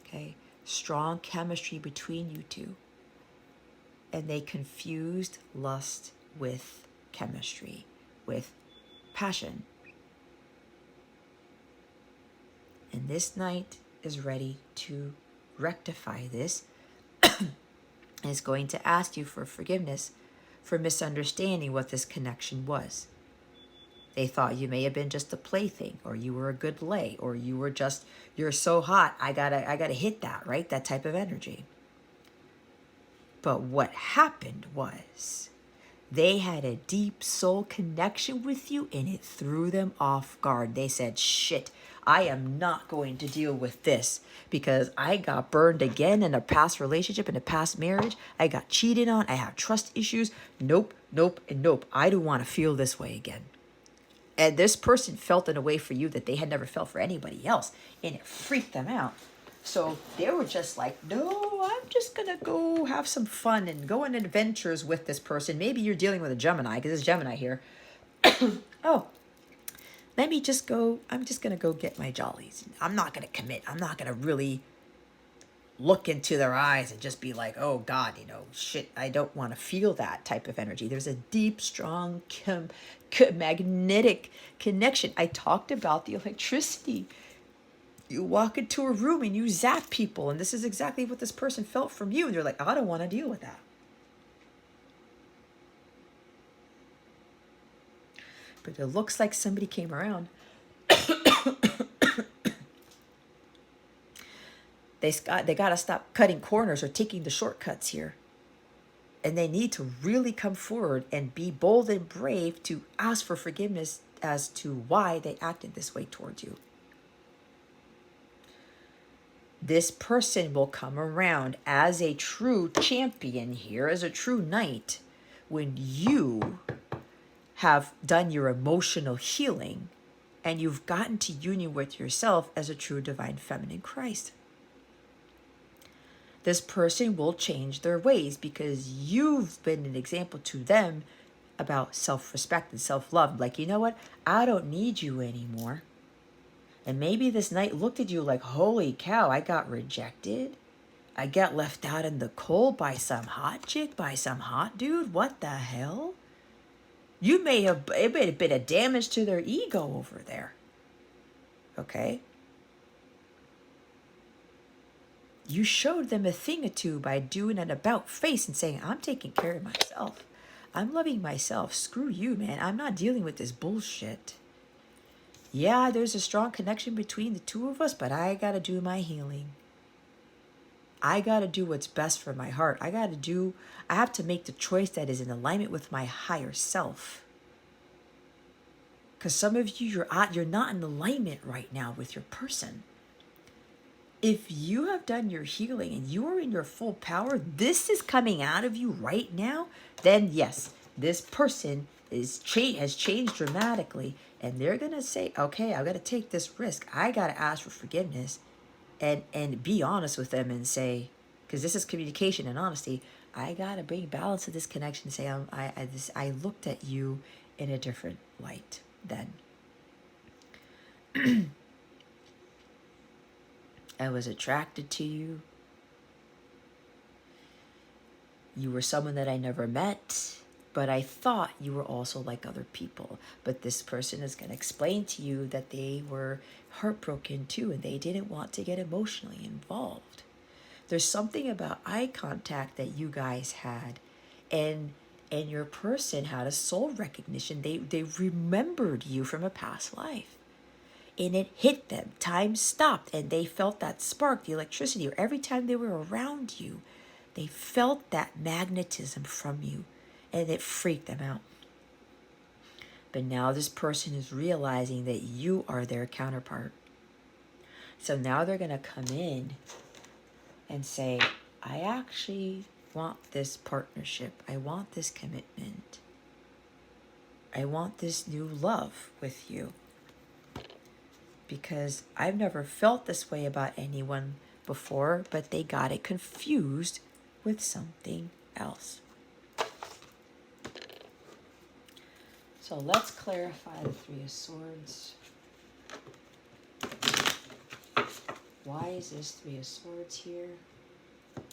Okay? Strong chemistry between you two. And they confused lust with chemistry, with passion. And this knight is ready to rectify this and is going to ask you for forgiveness for misunderstanding what this connection was. They thought you may have been just a plaything, or you were a good lay, or you were just, you're so hot, I gotta hit that, right? That type of energy. But what happened was, they had a deep soul connection with you, and it threw them off guard. They said, shit, I am not going to deal with this because I got burned again in a past relationship, in a past marriage. I got cheated on. I have trust issues. Nope, nope, and nope. I don't want to feel this way again. And this person felt in a way for you that they had never felt for anybody else, and it freaked them out. So they were just like, no, I'm just going to go have some fun and go on adventures with this person. Maybe you're dealing with a Gemini, because there's Gemini here. Oh, let me just go. I'm just going to go get my jollies. I'm not going to commit. I'm not going to really look into their eyes and just be like, oh, God, shit, I don't want to feel that type of energy. There's a deep, strong, magnetic connection. I talked about the electricity. You walk into a room and you zap people, and this is exactly what this person felt from you, and you're like, I don't want to deal with that. But it looks like somebody came around. They got to stop cutting corners or taking the shortcuts here. And they need to really come forward and be bold and brave to ask for forgiveness as to why they acted this way towards you. This person will come around as a true champion here, as a true knight, when you have done your emotional healing and you've gotten to union with yourself as a true divine feminine Christ. This person will change their ways because you've been an example to them about self-respect and self-love. Like, you know what? I don't need you anymore. And maybe this knight looked at you like, holy cow, I got rejected. I got left out in the cold by some hot chick, by some hot dude. What the hell? It may have been a damage to their ego over there. Okay? You showed them a thing or two by doing an about face and saying, I'm taking care of myself. I'm loving myself. Screw you, man. I'm not dealing with this bullshit. Yeah, there's a strong connection between the two of us, but I got to do my healing. I got to do what's best for my heart. I have to make the choice that is in alignment with my higher self. Because some of you, you're not in alignment right now with your person. If you have done your healing and you are in your full power, this is coming out of you right now, then yes, this person has changed dramatically. And they're going to say, okay, I've got to take this risk. I got to ask for forgiveness and be honest with them and say, because this is communication and honesty, I got to bring balance to this connection. Say, I looked at you in a different light then. I was attracted to you. You were someone that I never met, but I thought you were also like other people. But this person is going to explain to you that they were heartbroken too, and they didn't want to get emotionally involved. There's something about eye contact that you guys had, and your person had a soul recognition. They remembered you from a past life. And it hit them. Time stopped, and they felt that spark, the electricity, or every time they were around you, they felt that magnetism from you, and it freaked them out. But now this person is realizing that you are their counterpart. So now they're going to come in and say, I actually want this partnership. I want this commitment. I want this new love with you. Because I've never felt this way about anyone before, but they got it confused with something else. So let's clarify the Three of Swords. Why is this Three of Swords here?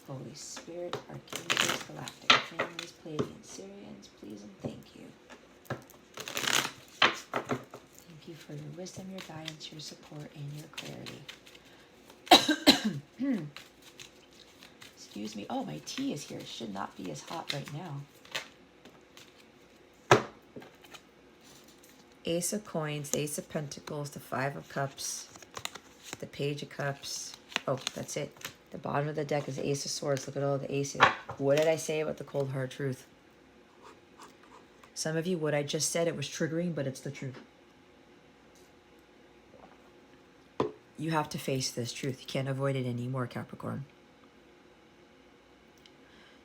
Holy Spirit, Archangels, Galactic Families, Pleiadian Syrians, please and thank you. Thank you for your wisdom, your guidance, your support, and your clarity. Excuse me. Oh, my tea is here. It should not be as hot right now. Ace of Coins, the Ace of Pentacles, the Five of Cups, the Page of Cups. Oh, that's it. The bottom of the deck is the Ace of Swords. Look at all the aces. What did I say about the cold hard truth? Some of you, what I just said, it was triggering, but it's the truth. You have to face this truth. You can't avoid it anymore, Capricorn.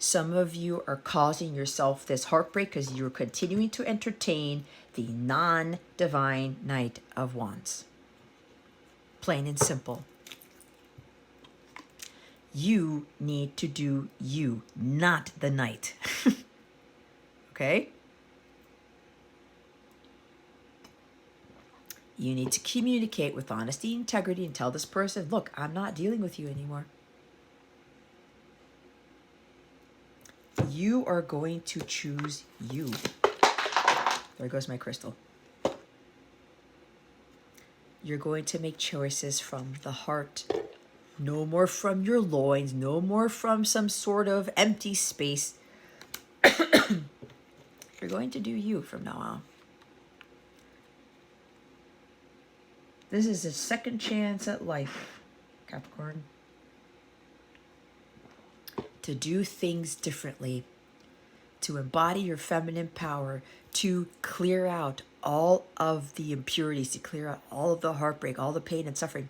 Some of you are causing yourself this heartbreak because you're continuing to entertain the non-divine Knight of Wands. Plain and simple. You need to do you, not the Knight. Okay? You need to communicate with honesty and integrity and tell this person, look, I'm not dealing with you anymore. You are going to choose you. There goes my crystal. You're going to make choices from the heart. No more from your loins. No more from some sort of empty space. You're going to do you from now on. This is a second chance at life, Capricorn. To do things differently, to embody your feminine power, to clear out all of the impurities, to clear out all of the heartbreak, all the pain and suffering,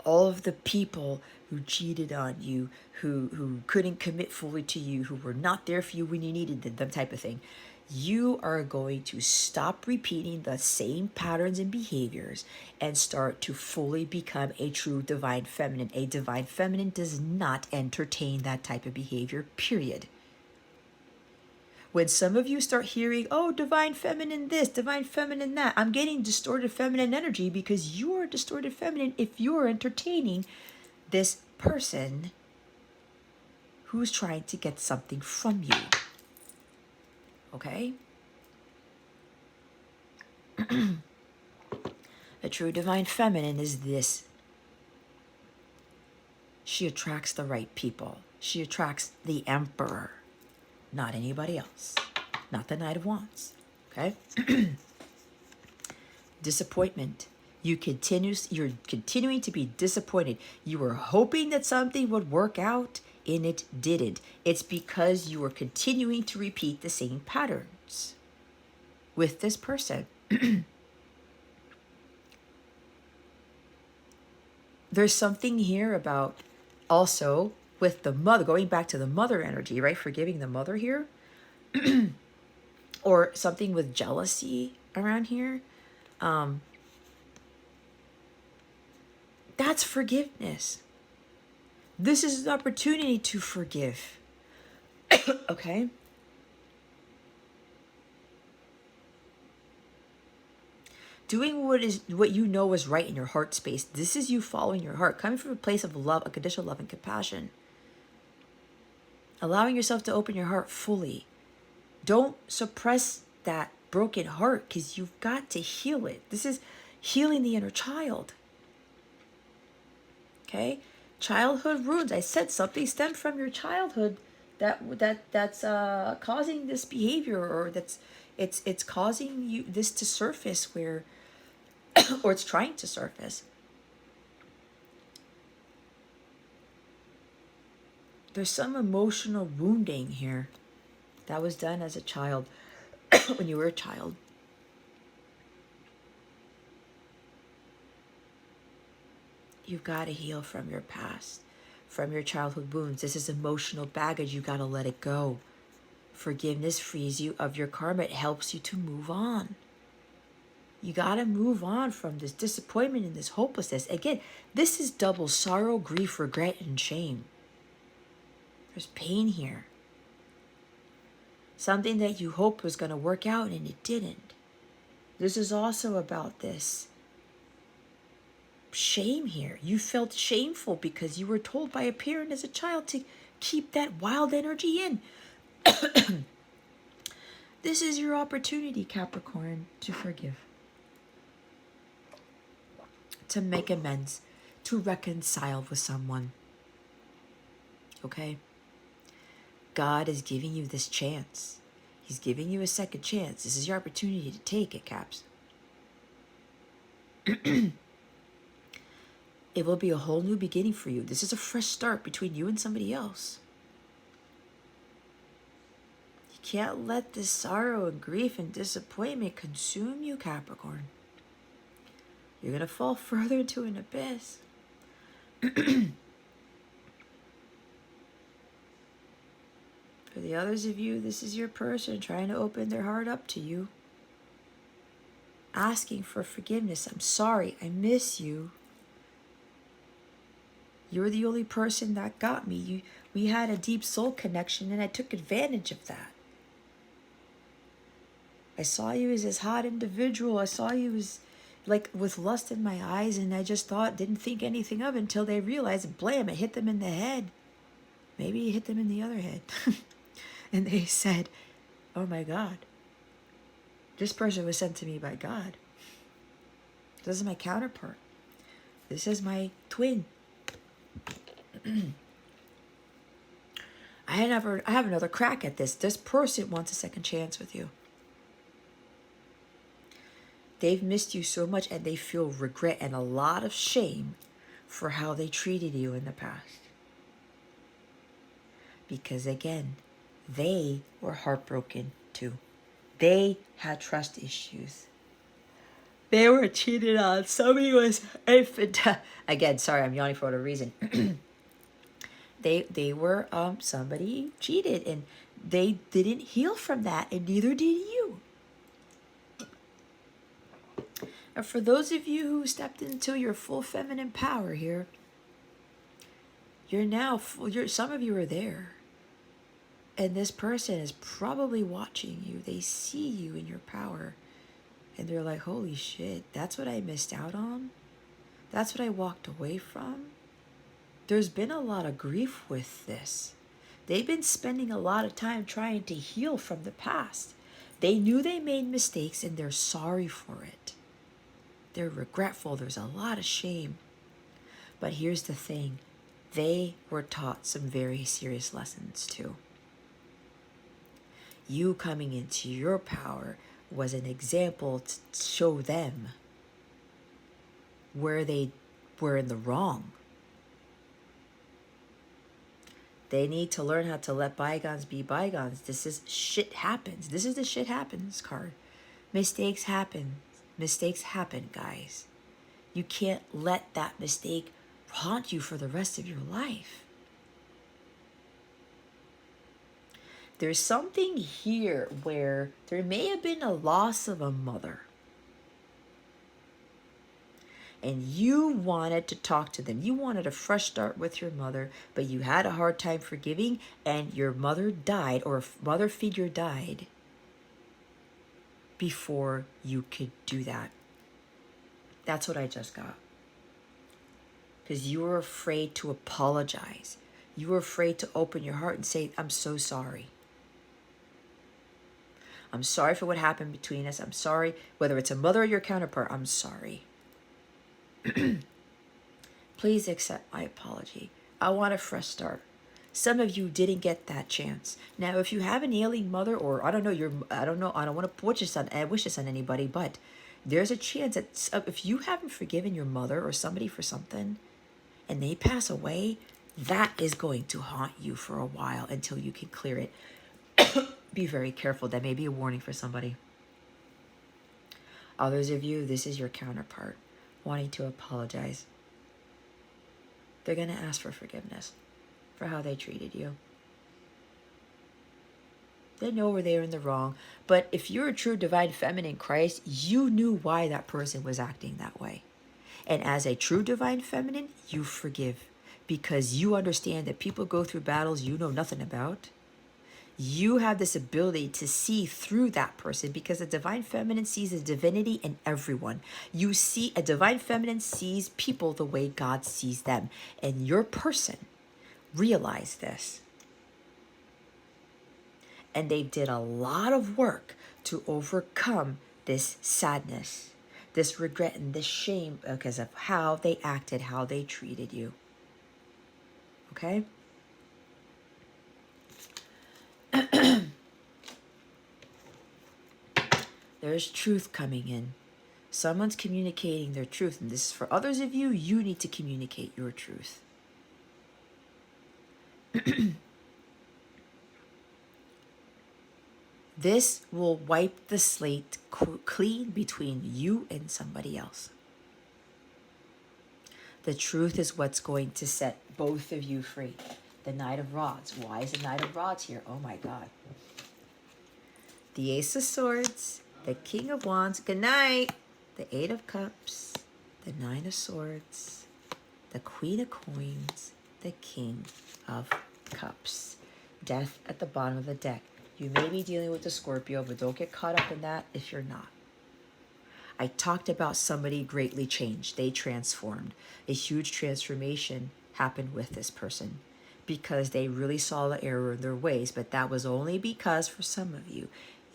all of the people who cheated on you, who couldn't commit fully to you, who were not there for you when you needed them type of thing. You are going to stop repeating the same patterns and behaviors and start to fully become a true divine feminine. A divine feminine does not entertain that type of behavior, period. When some of you start hearing, oh, divine feminine this, divine feminine that, I'm getting distorted feminine energy because you are distorted feminine if you are entertaining this person who's trying to get something from you. Okay? A true divine feminine is this. She attracts the right people. She attracts the emperor, not anybody else. not the Knight of Wands. Okay? Disappointment. You're continuing to be disappointed. You were hoping that something would work out and it didn't. It's because you were continuing to repeat the same patterns with this person. There's something here about also with the mother, going back to the mother energy, right? Forgiving the mother here. Or something with jealousy around here. That's forgiveness. This is an opportunity to forgive. Okay? Doing what you know is right in your heart space. This is you following your heart, coming from a place of love, unconditional love and compassion. Allowing yourself to open your heart fully. Don't suppress that broken heart, because you've got to heal it. This is healing the inner child. Okay? Childhood wounds. I said something stemmed from your childhood that's causing this behavior, or it's causing you this to surface where or it's trying to surface. There's some emotional wounding here that was done as a child, when you were a child. You've got to heal from your past, from your childhood wounds. This is emotional baggage. You got to let it go. Forgiveness frees you of your karma. It helps you to move on. You got to move on from this disappointment and this hopelessness. Again, this is double sorrow, grief, regret, and shame. There's pain here. Something that you hoped was going to work out and it didn't. This is also about this shame here. You felt shameful because you were told by a parent as a child to keep that wild energy in. This is your opportunity, Capricorn, to forgive, to make amends, to reconcile with someone. Okay? God is giving you this chance. He's giving you a second chance. This is your opportunity to take it, Caps. It will be a whole new beginning for you. This is a fresh start between you and somebody else. You can't let this sorrow and grief and disappointment consume you, Capricorn. You're going to fall further into an abyss. For the others of you, this is your person trying to open their heart up to you. Asking for forgiveness. I'm sorry. I miss you. You're the only person that got me. We had a deep soul connection, and I took advantage of that. I saw you as this hot individual. I saw you as like with lust in my eyes, and I just didn't think anything of it until they realized, blam, it hit them in the head. Maybe it hit them in the other head. And they said, oh my God, this person was sent to me by God. This is my counterpart. This is my twin. I have another crack at this. This person wants a second chance with you. They've missed you so much, and they feel regret and a lot of shame for how they treated you in the past. Because again, they were heartbroken too. They had trust issues. They were cheated on. Somebody was again, sorry, I'm yawning for whatever reason. They were somebody cheated, and they didn't heal from that, and neither did you. And for those of you who stepped into your full feminine power here, some of you are there. And this person is probably watching you. They see you in your power. And they're like, holy shit, that's what I missed out on? That's what I walked away from? There's been a lot of grief with this. They've been spending a lot of time trying to heal from the past. They knew they made mistakes, and they're sorry for it. They're regretful. There's a lot of shame. But here's the thing. They were taught some very serious lessons too. You coming into your power was an example to show them where they were in the wrong. They need to learn how to let bygones be bygones. This is shit happens. This is the shit happens card. Mistakes happen. Mistakes happen, guys. You can't let that mistake haunt you for the rest of your life. There's something here where there may have been a loss of a mother. And you wanted to talk to them. You wanted a fresh start with your mother, but you had a hard time forgiving, and your mother died, or a mother figure died, before you could do that. That's what I just got. Because you were afraid to apologize. You were afraid to open your heart and say, I'm so sorry. I'm sorry for what happened between us. I'm sorry, whether it's a mother or your counterpart, I'm sorry. Please accept my apology. I want a fresh start. Some of you didn't get that chance. Now, if you have an ailing mother, or I don't want to wish this on anybody, but there's a chance that if you haven't forgiven your mother or somebody for something, and they pass away, that is going to haunt you for a while until you can clear it. Be very careful. That may be a warning for somebody. Others of you, this is your counterpart wanting to apologize. They're going to ask for forgiveness for how they treated you. They know where they were in the wrong. But if you're a true divine feminine Christ, you knew why that person was acting that way. And as a true divine feminine, you forgive. Because you understand that people go through battles you know nothing about. You have this ability to see through that person, because a divine feminine sees a divinity in everyone. You see, a divine feminine sees people the way God sees them. And your person realized this. And they did a lot of work to overcome this sadness, this regret, and this shame because of how they acted, how they treated you. Okay? There's truth coming in. Someone's communicating their truth. And this is for others of you, you need to communicate your truth. This will wipe the slate clean between you and somebody else. The truth is what's going to set both of you free. The Knight of Rods. Why is the Knight of Rods here? Oh my God. The Ace of Swords. The King of Wands. Good night. The Eight of Cups. The Nine of Swords. The Queen of Coins. The King of Cups. Death at the bottom of the deck. You may be dealing with the Scorpio, but don't get caught up in that if you're not. I talked about somebody greatly changed. They transformed. A huge transformation happened with this person because they really saw the error in their ways. But that was only because, for some of you,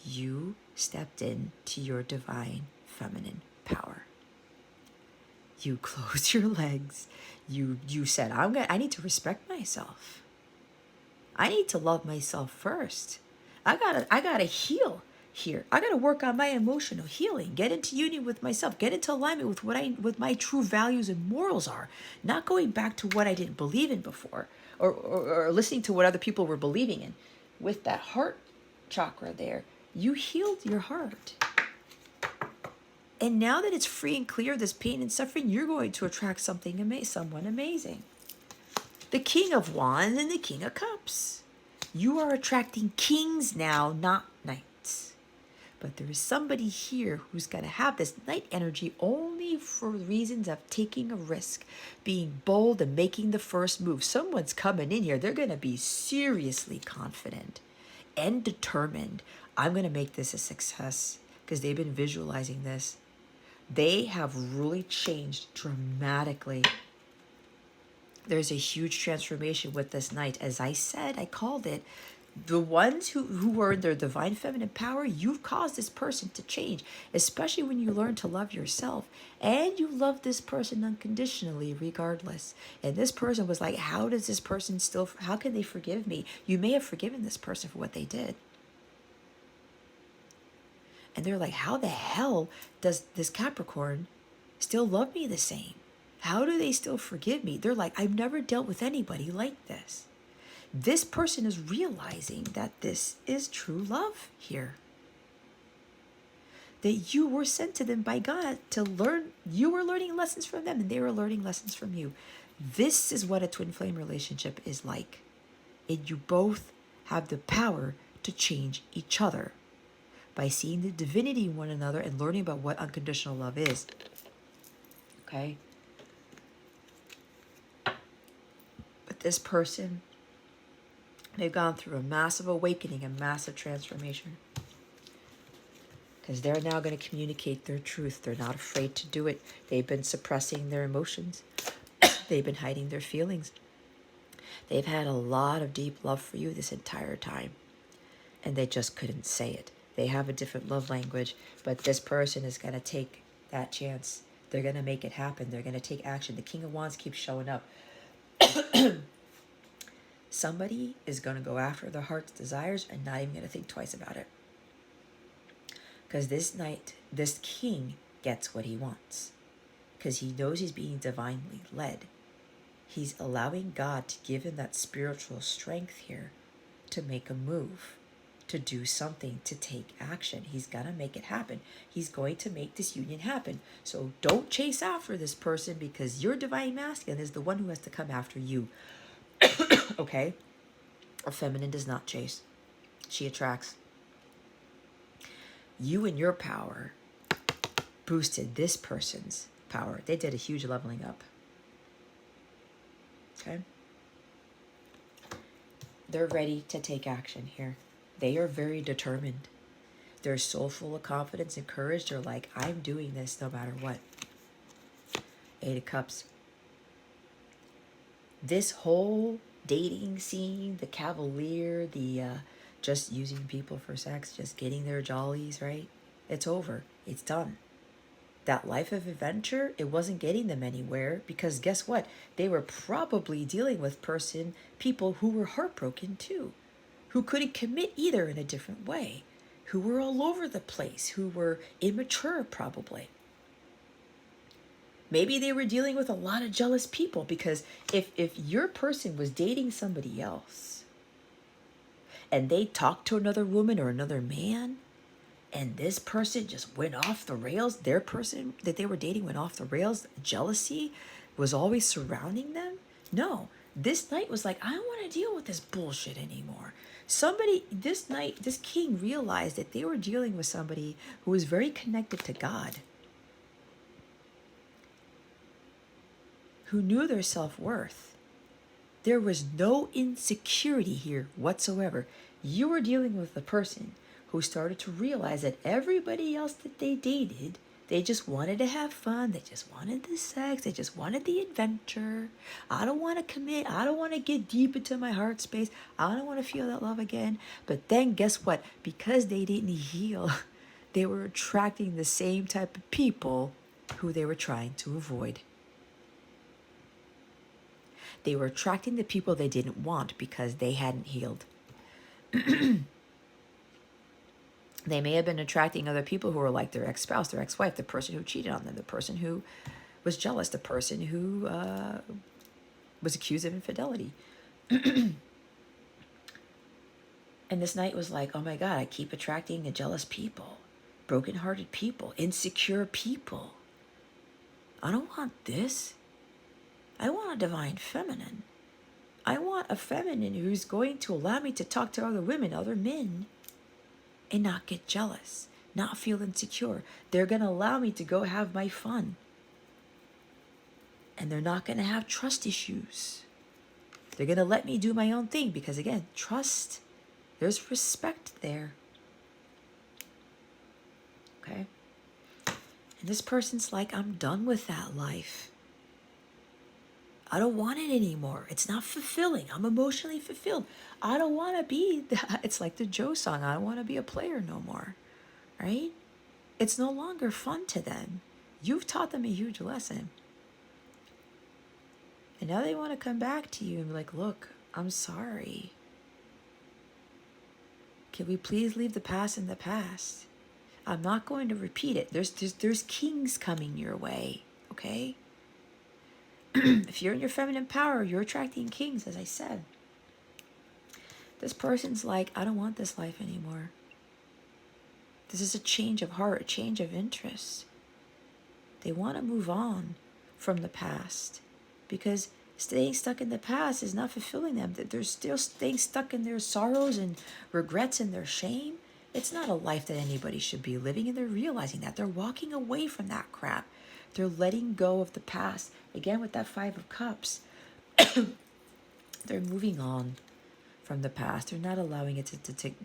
you stepped into your divine feminine power. You closed your legs. You said, I need to respect myself. I need to love myself first. I gotta heal here. I gotta work on my emotional healing. Get into union with myself. Get into alignment with what my true values and morals are. Not going back to what I didn't believe in before, or listening to what other people were believing in. With that heart chakra there, you healed your heart. And now that it's free and clear, this pain and suffering, you're going to attract someone amazing. The King of Wands and the King of Cups. You are attracting kings now, not knights. But there is somebody here who's going to have this knight energy only for reasons of taking a risk, being bold and making the first move. Someone's coming in here. They're going to be seriously confident and determined. I'm going to make this a success because they've been visualizing this. They have really changed dramatically. There's a huge transformation with this knight. As I said, I called it, the ones who were in their divine feminine power, you've caused this person to change, especially when you learn to love yourself. And you love this person unconditionally, regardless. And this person was like, how can they forgive me? You may have forgiven this person for what they did. And they're like, how the hell does this Capricorn still love me the same? How do they still forgive me? They're like, I've never dealt with anybody like this. This person is realizing that this is true love here. That you were sent to them by God to learn. You were learning lessons from them and they were learning lessons from you. This is what a twin flame relationship is like. And you both have the power to change each other by seeing the divinity in one another and learning about what unconditional love is. Okay? But this person, they've gone through a massive awakening, a massive transformation. Because they're now going to communicate their truth. They're not afraid to do it. They've been suppressing their emotions. They've been hiding their feelings. They've had a lot of deep love for you this entire time. And they just couldn't say it. They have a different love language. But this person is going to take that chance. They're going to make it happen. They're going to take action. The King of Wands keeps showing up. Somebody is going to go after their heart's desires and not even going to think twice about it. Because this night, this king gets what he wants. Because he knows he's being divinely led. He's allowing God to give him that spiritual strength here to make a move, to do something, to take action. He's going to make it happen. He's going to make this union happen. So don't chase after this person because your divine masculine is the one who has to come after you. Okay? A feminine does not chase. She attracts. You and your power boosted this person's power. They did a huge leveling up. Okay? They're ready to take action here. They are very determined. They're so full of confidence and courage. They're like, I'm doing this no matter what. 8 of Cups. This whole dating scene, the cavalier, the just using people for sex, just getting their jollies, right? It's over. It's done. That life of adventure, it wasn't getting them anywhere because guess what? They were probably dealing with people who were heartbroken too, who couldn't commit either in a different way, who were all over the place, who were immature probably. Maybe they were dealing with a lot of jealous people because if your person was dating somebody else and they talked to another woman or another man and this person just went off the rails, their person that they were dating went off the rails, jealousy was always surrounding them. No, this night was like, I don't want to deal with this bullshit anymore. This night, this king realized that they were dealing with somebody who was very connected to God, who knew their self-worth. There was no insecurity here whatsoever. You were dealing with a person who started to realize that everybody else that they dated, they just wanted to have fun. They just wanted the sex. They just wanted the adventure. I don't want to commit. I don't want to get deep into my heart space. I don't want to feel that love again. But then guess what? Because they didn't heal, they were attracting the same type of people who they were trying to avoid. They were attracting the people they didn't want because they hadn't healed. They may have been attracting other people who were like their ex-spouse, their ex-wife, the person who cheated on them, the person who was jealous, the person who was accused of infidelity. And this night was like, oh my God, I keep attracting jealous people, broken-hearted people, insecure people. I don't want this. I want a divine feminine. I want a feminine who's going to allow me to talk to other women, other men, and not get jealous, not feel insecure. They're going to allow me to go have my fun. And they're not going to have trust issues. They're going to let me do my own thing because, again, trust, there's respect there. Okay? And this person's like, I'm done with that life. I don't want it anymore. It's not fulfilling. I'm emotionally fulfilled. I don't want to be that. It's like the Joe song. I don't want to be a player no more. Right? It's no longer fun to them. You've taught them a huge lesson. And now they want to come back to you and be like, look, I'm sorry. Can we please leave the past in the past? I'm not going to repeat it. There's kings coming your way, okay? If you're in your feminine power, you're attracting kings, as I said. This person's like, I don't want this life anymore. This is a change of heart, a change of interest. They want to move on from the past because staying stuck in the past is not fulfilling them. They're still staying stuck in their sorrows and regrets and their shame. It's not a life that anybody should be living, and they're realizing that. They're walking away from that crap. They're letting go of the past. Again, with that Five of Cups, they're moving on from the past. They're not allowing it to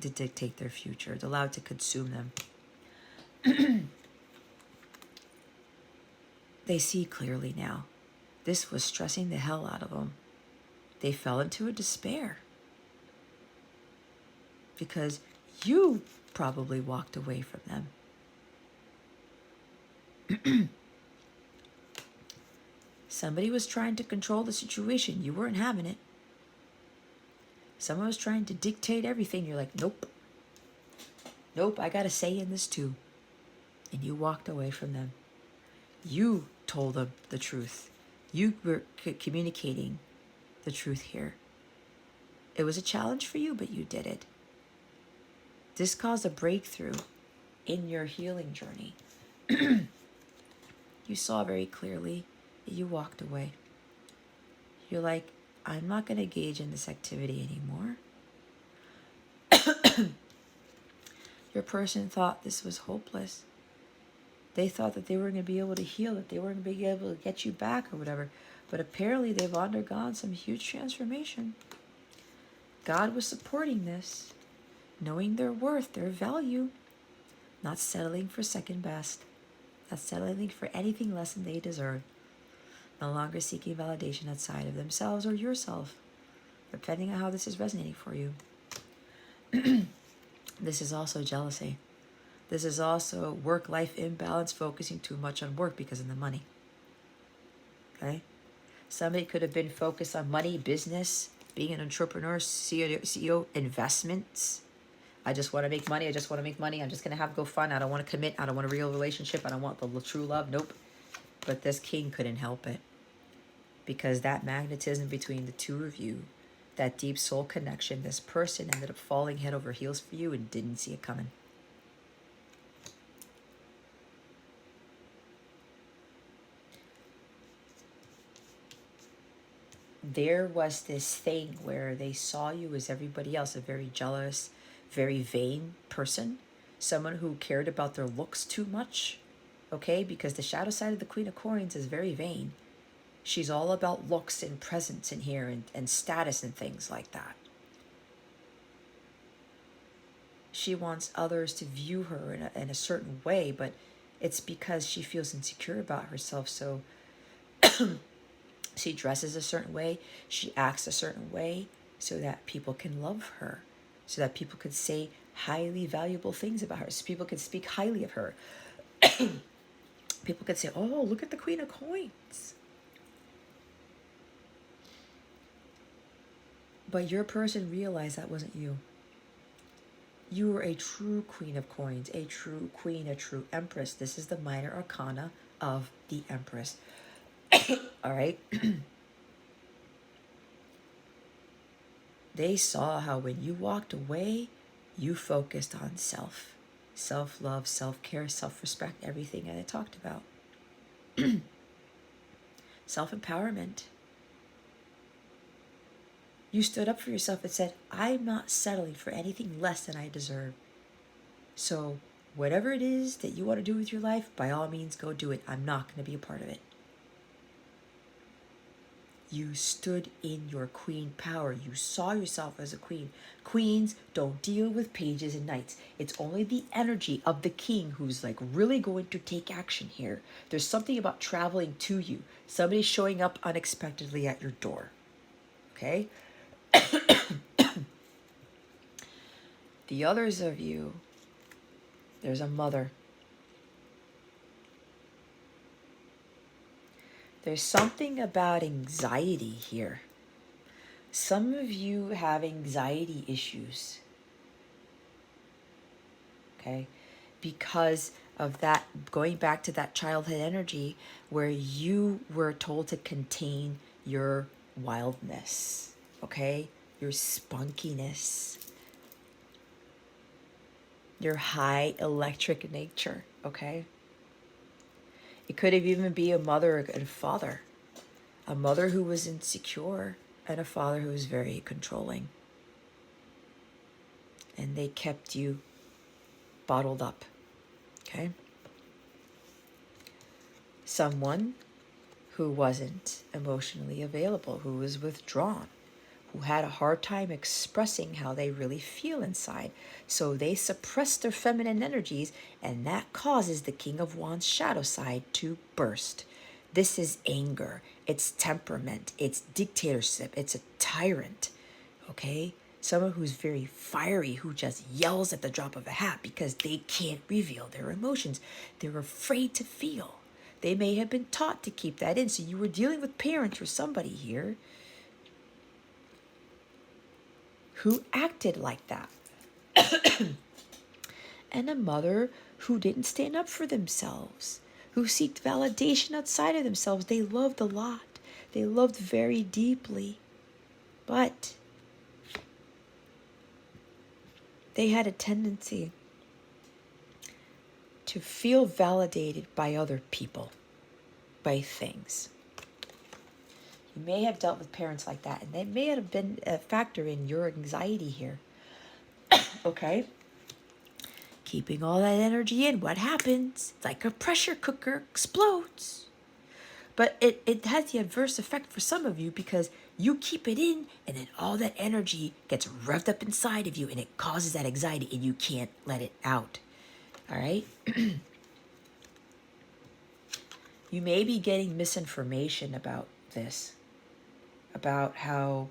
dictate their future. They're allowed to consume them. They see clearly now. This was stressing the hell out of them. They fell into a despair because you probably walked away from them. Somebody was trying to control the situation. You weren't having it. Someone was trying to dictate everything. You're like, nope. Nope, I got a say in this too. And you walked away from them. You told them the truth. You were communicating the truth here. It was a challenge for you, but you did it. This caused a breakthrough in your healing journey. You saw very clearly. You walked away. You're like, I'm not going to engage in this activity anymore. Your person thought this was hopeless. They thought that they were going to be able to heal, that they weren't going to be able to get you back or whatever. But apparently they've undergone some huge transformation. God was supporting this, knowing their worth, their value, not settling for second best, not settling for anything less than they deserve, no longer seeking validation outside of themselves or yourself, depending on how this is resonating for you. This is also jealousy. This is also work-life imbalance, focusing too much on work because of the money. Okay? Somebody could have been focused on money, business, being an entrepreneur, CEO, investments. I just want to make money. I just want to make money. I'm just going to have go fun. I don't want to commit. I don't want a real relationship. I don't want the true love. Nope. But this king couldn't help it. Because that magnetism between the two of you, that deep soul connection, this person ended up falling head over heels for you and didn't see it coming. There was this thing where they saw you as everybody else, a very jealous, very vain person, someone who cared about their looks too much, okay? Because the shadow side of the Queen of Coins is very vain. She's all about looks and presence in here and status and things like that. She wants others to view her in a certain way, but it's because she feels insecure about herself. So she dresses a certain way, she acts a certain way so that people can love her, so that people could say highly valuable things about her, so people could speak highly of her. People could say, oh, look at the Queen of Coins. But your person realized that wasn't you. You were a true Queen of Coins, a true queen, a true empress. This is the minor arcana of the Empress. All right? They saw how when you walked away, you focused on self. Self-love, self-care, self-respect, everything that I talked about. Self-empowerment. You stood up for yourself and said, I'm not settling for anything less than I deserve. So whatever it is that you want to do with your life, by all means, go do it. I'm not going to be a part of it. You stood in your queen power. You saw yourself as a queen. Queens don't deal with pages and knights. It's only the energy of the king who's like really going to take action here. There's something about traveling to you. Somebody showing up unexpectedly at your door. Okay? The others of you, there's a mother. There's something about anxiety here. Some of you have anxiety issues. Okay? because of that, going back to that childhood energy where you were told to contain your wildness, okay? Your spunkiness, your high electric nature, okay? It could have even been a mother and a father. A mother who was insecure and a father who was very controlling. And they kept you bottled up, okay? Someone who wasn't emotionally available, who was withdrawn, who had a hard time expressing how they really feel inside. So they suppress their feminine energies, and that causes the King of Wands shadow side to burst. This is anger, it's temperament, it's dictatorship, it's a tyrant, okay? Someone who's very fiery, who just yells at the drop of a hat because they can't reveal their emotions. They're afraid to feel. They may have been taught to keep that in. So you were dealing with parents or somebody here who acted like that. And a mother who didn't stand up for themselves, who sought validation outside of themselves. They loved a lot. They loved very deeply. But they had a tendency to feel validated by other people, by things. You may have dealt with parents like that, and that may have been a factor in your anxiety here. Okay? Keeping all that energy in, what happens? It's like a pressure cooker explodes. But it has the adverse effect for some of you because you keep it in, and then all that energy gets revved up inside of you, and it causes that anxiety, and you can't let it out. All right? You may be getting misinformation about this, about how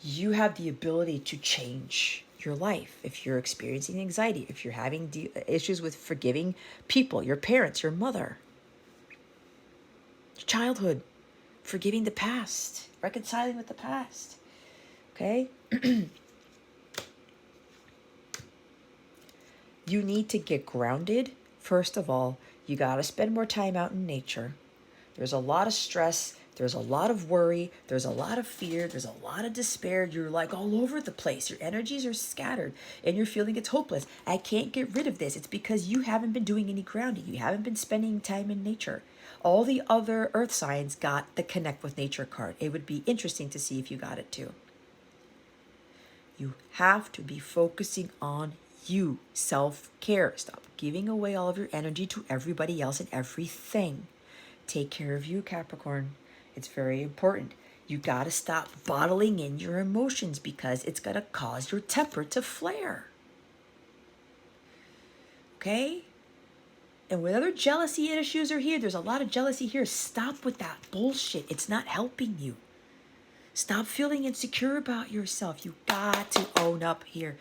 you have the ability to change your life. If you're experiencing anxiety, if you're having issues with forgiving people, your parents, your mother, your childhood, forgiving the past, reconciling with the past, okay? You need to get grounded. First of all, you got to spend more time out in nature. There's a lot of stress. There's a lot of worry. There's a lot of fear. There's a lot of despair. You're like all over the place. Your energies are scattered and you're feeling it's hopeless. I can't get rid of this. It's because you haven't been doing any grounding. You haven't been spending time in nature. All the other earth signs got the connect with nature card. It would be interesting to see if you got it too. You have to be focusing on you. Self-care. Stop giving away all of your energy to everybody else and everything. Take care of you, Capricorn. It's very important. You got to stop bottling in your emotions because it's going to cause your temper to flare. Okay? And when other jealousy issues are here, there's a lot of jealousy here. Stop with that bullshit. It's not helping you. Stop feeling insecure about yourself. You got to own up here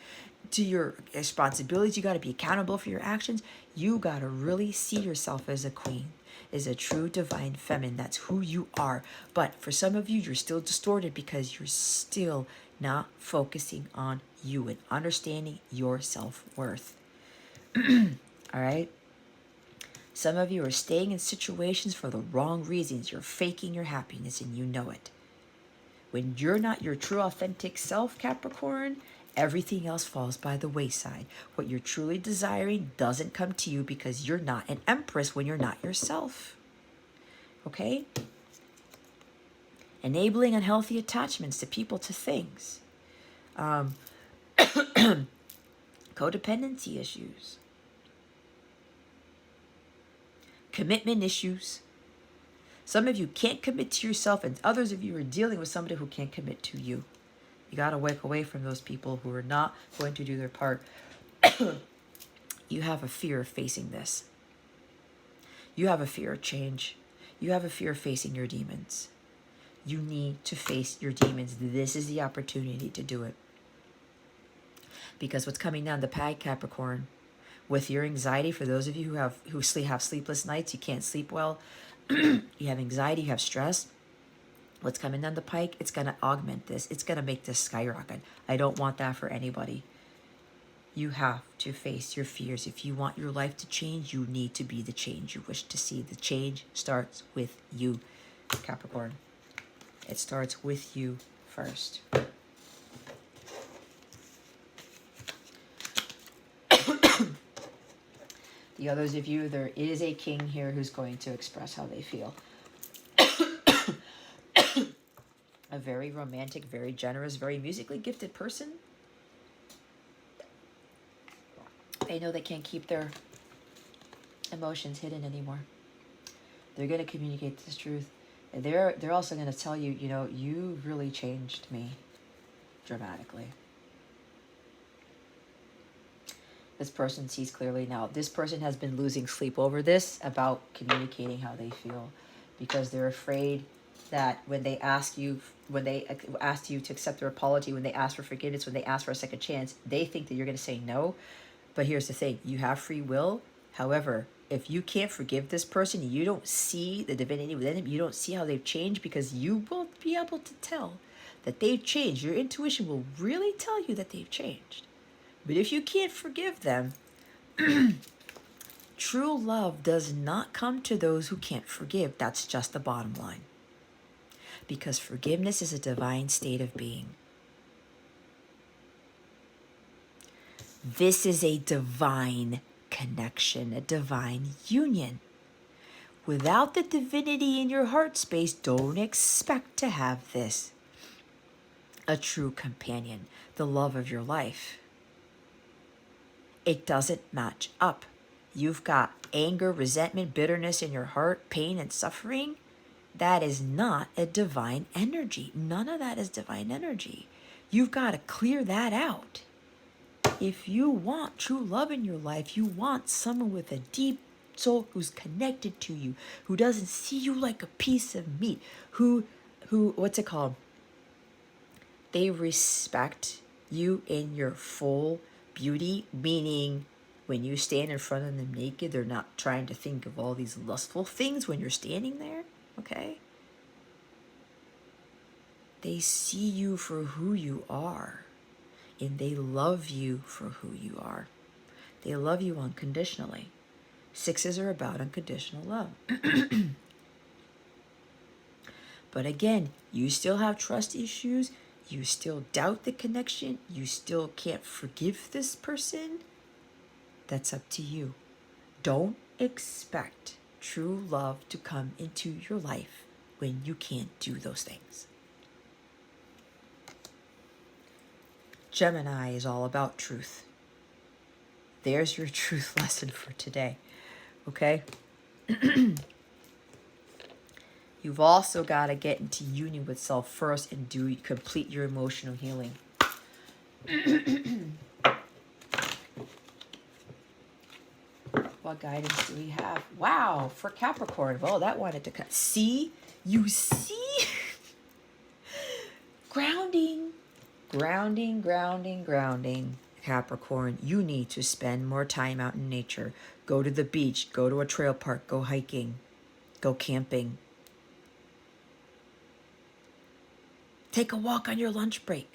to your responsibilities. You got to be accountable for your actions. You got to really see yourself as a queen, as a true divine feminine. That's who you are. But for some of you, you're still distorted because you're still not focusing on you and understanding your self-worth. All right? Some of you are staying in situations for the wrong reasons. You're faking your happiness and you know it. When you're not your true authentic self, Capricorn, everything else falls by the wayside. What you're truly desiring doesn't come to you because you're not an empress when you're not yourself. Okay? Enabling unhealthy attachments to people, to things. Codependency issues. Commitment issues. Some of you can't commit to yourself, and others of you are dealing with somebody who can't commit to you. You got to walk away from those people who are not going to do their part. You have a fear of facing this. You have a fear of change. You have a fear of facing your demons. You need to face your demons. This is the opportunity to do it. Because what's coming down the pike, Capricorn, with your anxiety, for those of you who have sleepless nights, you can't sleep well, you have anxiety, you have stress, what's coming down the pike, it's going to augment this. It's going to make this skyrocket. I don't want that for anybody. You have to face your fears. If you want your life to change, you need to be the change you wish to see. The change starts with you, Capricorn. It starts with you first. The others of you, there is a king here who's going to express how they feel. A very romantic, very generous, very musically gifted person. They know they can't keep their emotions hidden anymore. They're going to communicate this truth. And they're also going to tell you, you know, you really changed me dramatically. This person sees clearly now. This person has been losing sleep over this, about communicating how they feel, because they're afraid that when they ask you to accept their apology, when they ask for forgiveness, when they ask for a second chance, they think that you're going to say no. But here's the thing. You have free will. However, if you can't forgive this person, you don't see the divinity within them, you don't see how they've changed, because you will be able to tell that they've changed. Your intuition will really tell you that they've changed. But if you can't forgive them, true love does not come to those who can't forgive. That's just the bottom line. Because forgiveness is a divine state of being. This is a divine connection, a divine union. Without the divinity in your heart space, don't expect to have this. A true companion, the love of your life. It doesn't match up. You've got anger, resentment, bitterness in your heart, pain and suffering. That is not a divine energy. None of that is divine energy. You've got to clear that out. If you want true love in your life, you want someone with a deep soul who's connected to you, who doesn't see you like a piece of meat, who what's it called? They respect you in your full beauty, meaning when you stand in front of them naked, they're not trying to think of all these lustful things when you're standing there, okay? They see you for who you are, and they love you for who you are. They love you unconditionally. Sixes are about unconditional love. But again, you still have trust issues. You still doubt the connection. You still can't forgive this person. That's up to you. Don't expect true love to come into your life when you can't do those things. Gemini is all about truth. There's your truth lesson for today. Okay? You've also got to get into union with self first and complete your emotional healing. What guidance do we have? Wow, for Capricorn. Well, that wanted to cut. See? You see? Grounding. Grounding, grounding, grounding. Capricorn, you need to spend more time out in nature. Go to the beach. Go to a trail park. Go hiking. Go camping. Take a walk on your lunch break.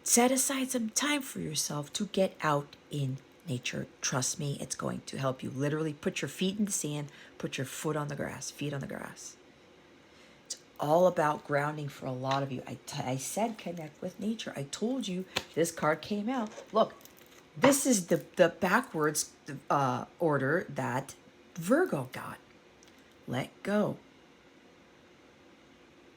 Set aside some time for yourself to get out in nature. Trust me, it's going to help you. Literally put your feet in the sand, put your foot on the grass, feet on the grass. It's all about grounding for a lot of you. I said connect with nature. I told you this card came out. Look, this is the backwards order that Virgo got. Let go.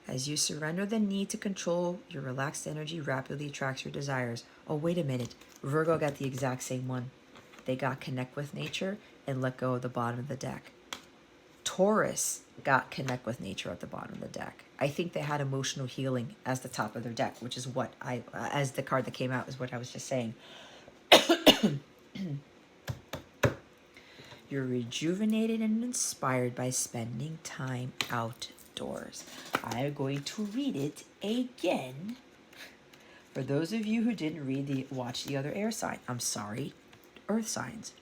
As you surrender the need to control, your relaxed energy rapidly attracts your desires. Oh, wait a minute. Virgo got the exact same one. They got connect with nature and let go of the bottom of the deck. Taurus got connect with nature at the bottom of the deck. I think they had emotional healing as the top of their deck, which is what as the card that came out is what I was just saying. You're rejuvenated and inspired by spending time outdoors. I'm going to read it again. For those of you who didn't watch the other air sign, I'm sorry, earth signs.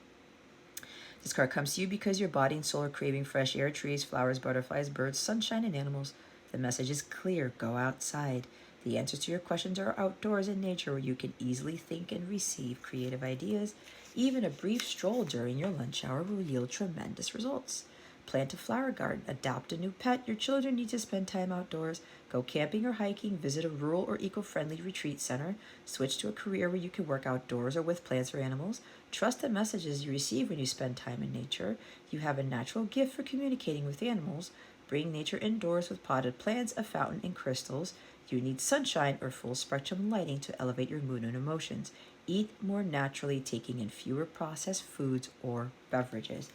This card comes to you because your body and soul are craving fresh air, trees, flowers, butterflies, birds, sunshine, and animals. The message is clear. Go outside. The answers to your questions are outdoors in nature, where you can easily think and receive creative ideas. Even a brief stroll during your lunch hour will yield tremendous results. Plant a flower garden, adopt a new pet. Your children need to spend time outdoors. Go camping or hiking, visit a rural or eco-friendly retreat center, switch to a career where you can work outdoors or with plants or animals. Trust the messages you receive when you spend time in nature. You have a natural gift for communicating with animals. Bring nature indoors with potted plants, a fountain, and crystals. You need sunshine or full spectrum lighting to elevate your mood and emotions. Eat more naturally, taking in fewer processed foods or beverages.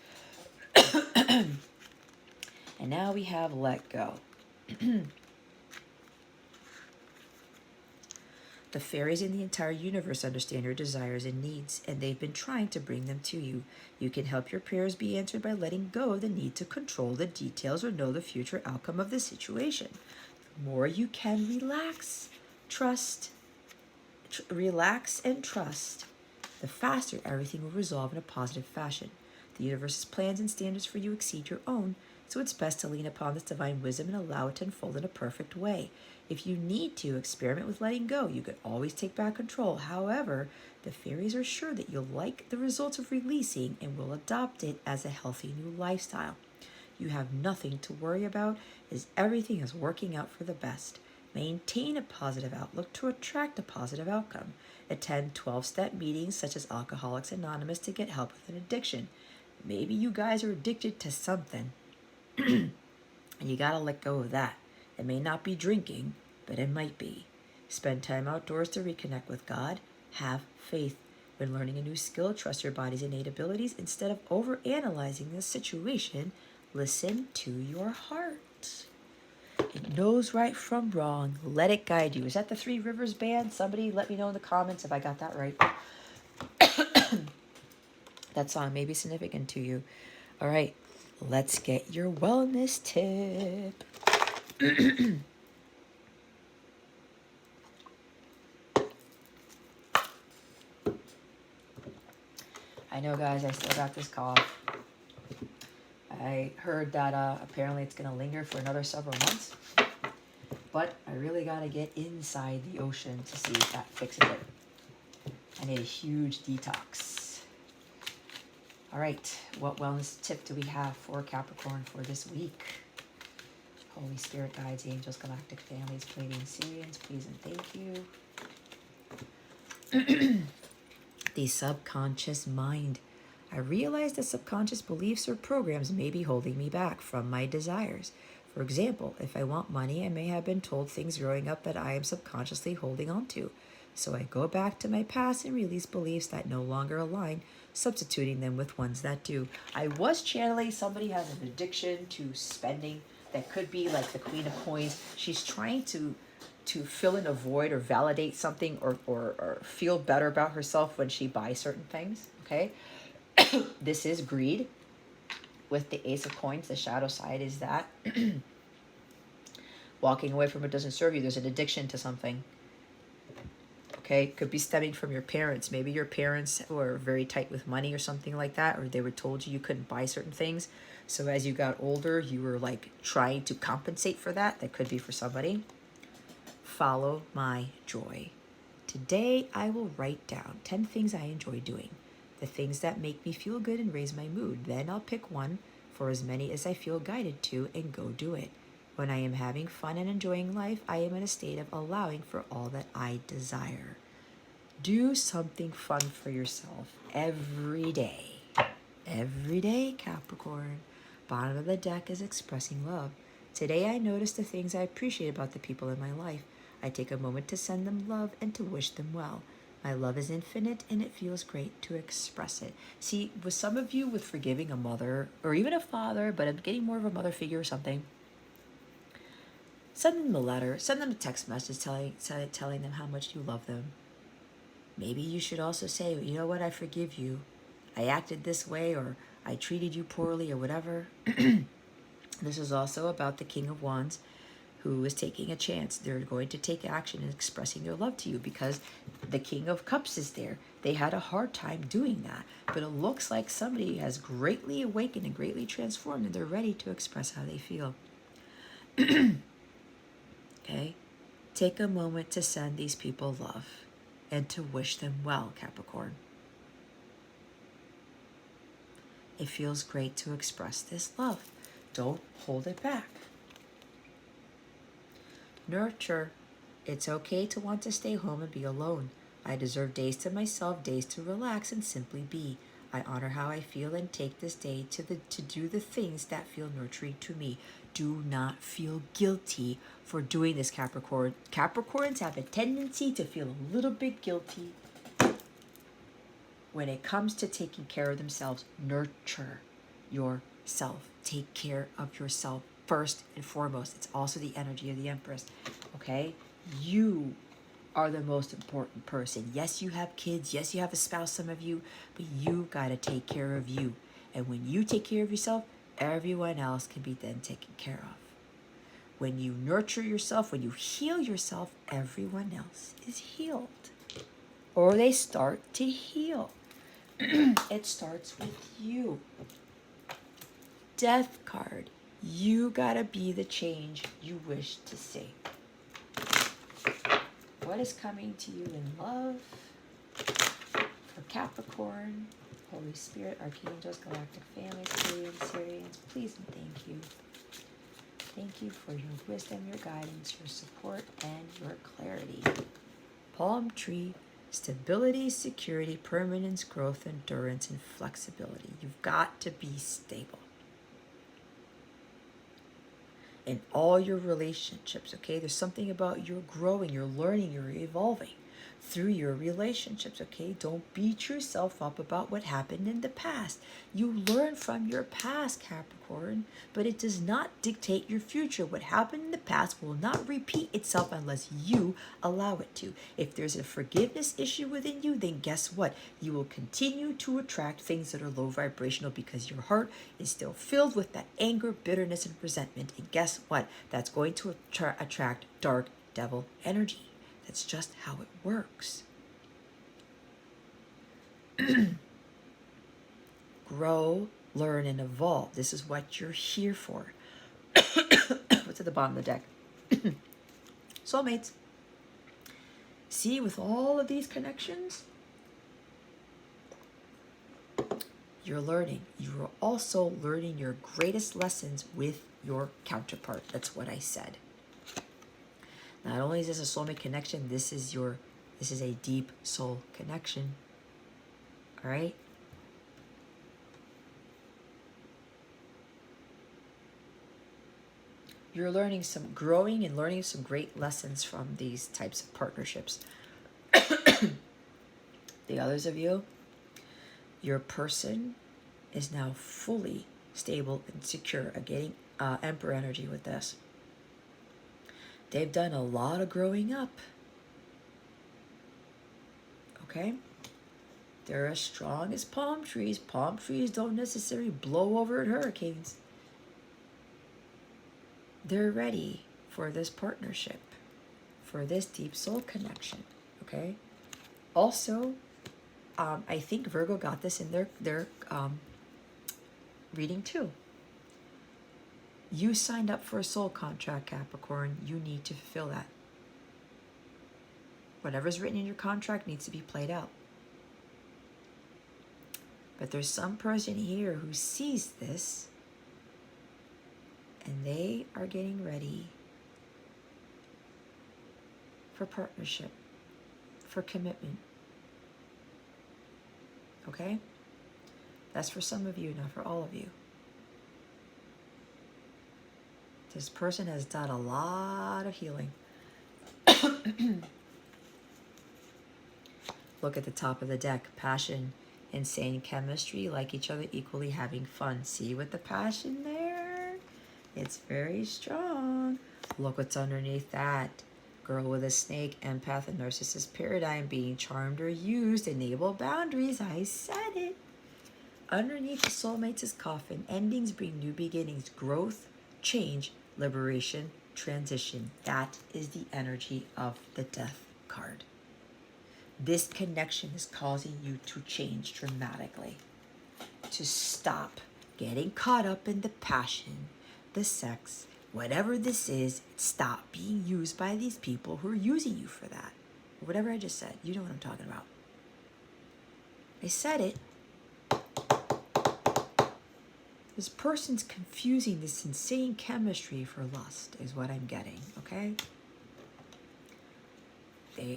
And now we have let go. The fairies in the entire universe understand your desires and needs, and they've been trying to bring them to you. You can help your prayers be answered by letting go of the need to control the details or know the future outcome of the situation. The more you can relax and trust, the faster everything will resolve in a positive fashion. The universe's plans and standards for you exceed your own, so it's best to lean upon this divine wisdom and allow it to unfold in a perfect way. If you need to experiment with letting go, you can always take back control. However, the fairies are sure that you'll like the results of releasing and will adopt it as a healthy new lifestyle. You have nothing to worry about, as everything is working out for the best. Maintain a positive outlook to attract a positive outcome. Attend 12-step meetings such as Alcoholics Anonymous to get help with an addiction. Maybe you guys are addicted to something, and you gotta let go of that. It may not be drinking, but it might be. Spend time outdoors to reconnect with God. Have faith. When learning a new skill, trust your body's innate abilities. Instead of overanalyzing the situation, listen to your heart. It knows right from wrong. Let it guide you. Is that the Three Rivers Band? Somebody let me know in the comments if I got that right. That song may be significant to you. All right, let's get your wellness tip. I know, guys, I still got this cough. I heard that apparently it's going to linger for another several months. But I really got to get inside the ocean to see if that fixes it. I need a huge detox. All right, what wellness tip do we have for Capricorn for this week? Holy Spirit, guides, angels, galactic families, Pleiadian Syrians, please and thank you. The subconscious mind. I realize that subconscious beliefs or programs may be holding me back from my desires. For example, if I want money, I may have been told things growing up that I am subconsciously holding on to. So I go back to my past and release beliefs that no longer align, substituting them with ones that do. I was channeling somebody has an addiction to spending that could be like the Queen of Coins. She's trying to fill in a void or validate something or feel better about herself when she buys certain things, okay? This is greed. With the Ace of Coins, the shadow side is that. Walking away from what doesn't serve you. There's an addiction to something. Okay, could be stemming from your parents. Maybe your parents were very tight with money or something like that, or they were told you couldn't buy certain things. So as you got older, you were like trying to compensate for that. That could be for somebody. Follow my joy. Today, I will write down 10 things I enjoy doing. The things that make me feel good and raise my mood. Then I'll pick one for as many as I feel guided to and go do it. When I am having fun and enjoying life, I am in a state of allowing for all that I desire. Do something fun for yourself every day. Every day, Capricorn. Bottom of the deck is expressing love. Today I notice the things I appreciate about the people in my life. I take a moment to send them love and to wish them well. My love is infinite and it feels great to express it. See, with some of you, with forgiving a mother or even a father, but I'm getting more of a mother figure or something, send them a letter, send them a text message telling them how much you love them. Maybe you should also say, you know what, I forgive you. I acted this way, or I treated you poorly, or whatever. This is also about the King of Wands, who is taking a chance. They're going to take action in expressing their love to you because the King of Cups is there. They had a hard time doing that, but it looks like somebody has greatly awakened and greatly transformed, and they're ready to express how they feel. Okay? Take a moment to send these people love and to wish them well, Capricorn. It feels great to express this love. Don't hold it back. Nurture. It's okay to want to stay home and be alone. I deserve days to myself, days to relax and simply be. I honor how I feel and take this day to do the things that feel nurturing to me. Do not feel guilty for doing this, Capricorn. Capricorns have a tendency to feel a little bit guilty when it comes to taking care of themselves. Nurture yourself. Take care of yourself first and foremost. It's also the energy of the Empress. Okay? You are the most important person. Yes, you have kids. Yes, you have a spouse, some of you, but you got to take care of you. And when you take care of yourself, everyone else can be then taken care of. When you nurture yourself, when you heal yourself, everyone else is healed. Or they start to heal. It starts with you. Death card. You got to be the change you wish to see. What is coming to you in love for Capricorn, Holy Spirit, Archangels, Galactic Families, Syrians, please and thank you. Thank you for your wisdom, your guidance, your support, and your clarity. Palm tree, stability, security, permanence, growth, endurance, and flexibility. You've got to be stable in all your relationships, okay? There's something about you're growing, you're learning, you're evolving through your relationships, okay? Don't beat yourself up about what happened in the past. You learn from your past, Capricorn, but it does not dictate your future. What happened in the past will not repeat itself unless you allow it to. If there's a forgiveness issue within you, then guess what? You will continue to attract things that are low vibrational because your heart is still filled with that anger, bitterness, and resentment. And guess what? That's going to attract dark devil energy. That's just how it works. Grow, learn, and evolve. This is what you're here for. What's at the bottom of the deck? Soulmates. See, with all of these connections, you're learning. You're also learning your greatest lessons with your counterpart. That's what I said. Not only is this a soulmate connection, this is a deep soul connection. All right? You're learning growing and learning some great lessons from these types of partnerships. The others of you, your person is now fully stable and secure. I'm getting Emperor energy with this. They've done a lot of growing up. Okay? They're as strong as palm trees. Palm trees don't necessarily blow over in hurricanes. They're ready for this partnership, for this deep soul connection. Okay? Also, I think Virgo got this in their reading too. You signed up for a soul contract, Capricorn. You need to fulfill that. Whatever's written in your contract needs to be played out. But there's some person here who sees this and they are getting ready for partnership, for commitment. Okay? That's for some of you, not for all of you. This person has done a lot of healing. Look at the top of the deck. Passion, insane chemistry, like each other, equally having fun. See with the passion there? It's very strong. Look what's underneath that. Girl with a snake, empath, and narcissist paradigm, being charmed or used, enable boundaries. I said it. Underneath the soulmates is coffin. Endings bring new beginnings. Growth, change, liberation, transition. That is the energy of the death card. This connection is causing you to change dramatically. To stop getting caught up in the passion, the sex, whatever this is, stop being used by these people who are using you for that. Whatever I just said, you know what I'm talking about. I said it. This person's confusing this insane chemistry for lust is what I'm getting, okay?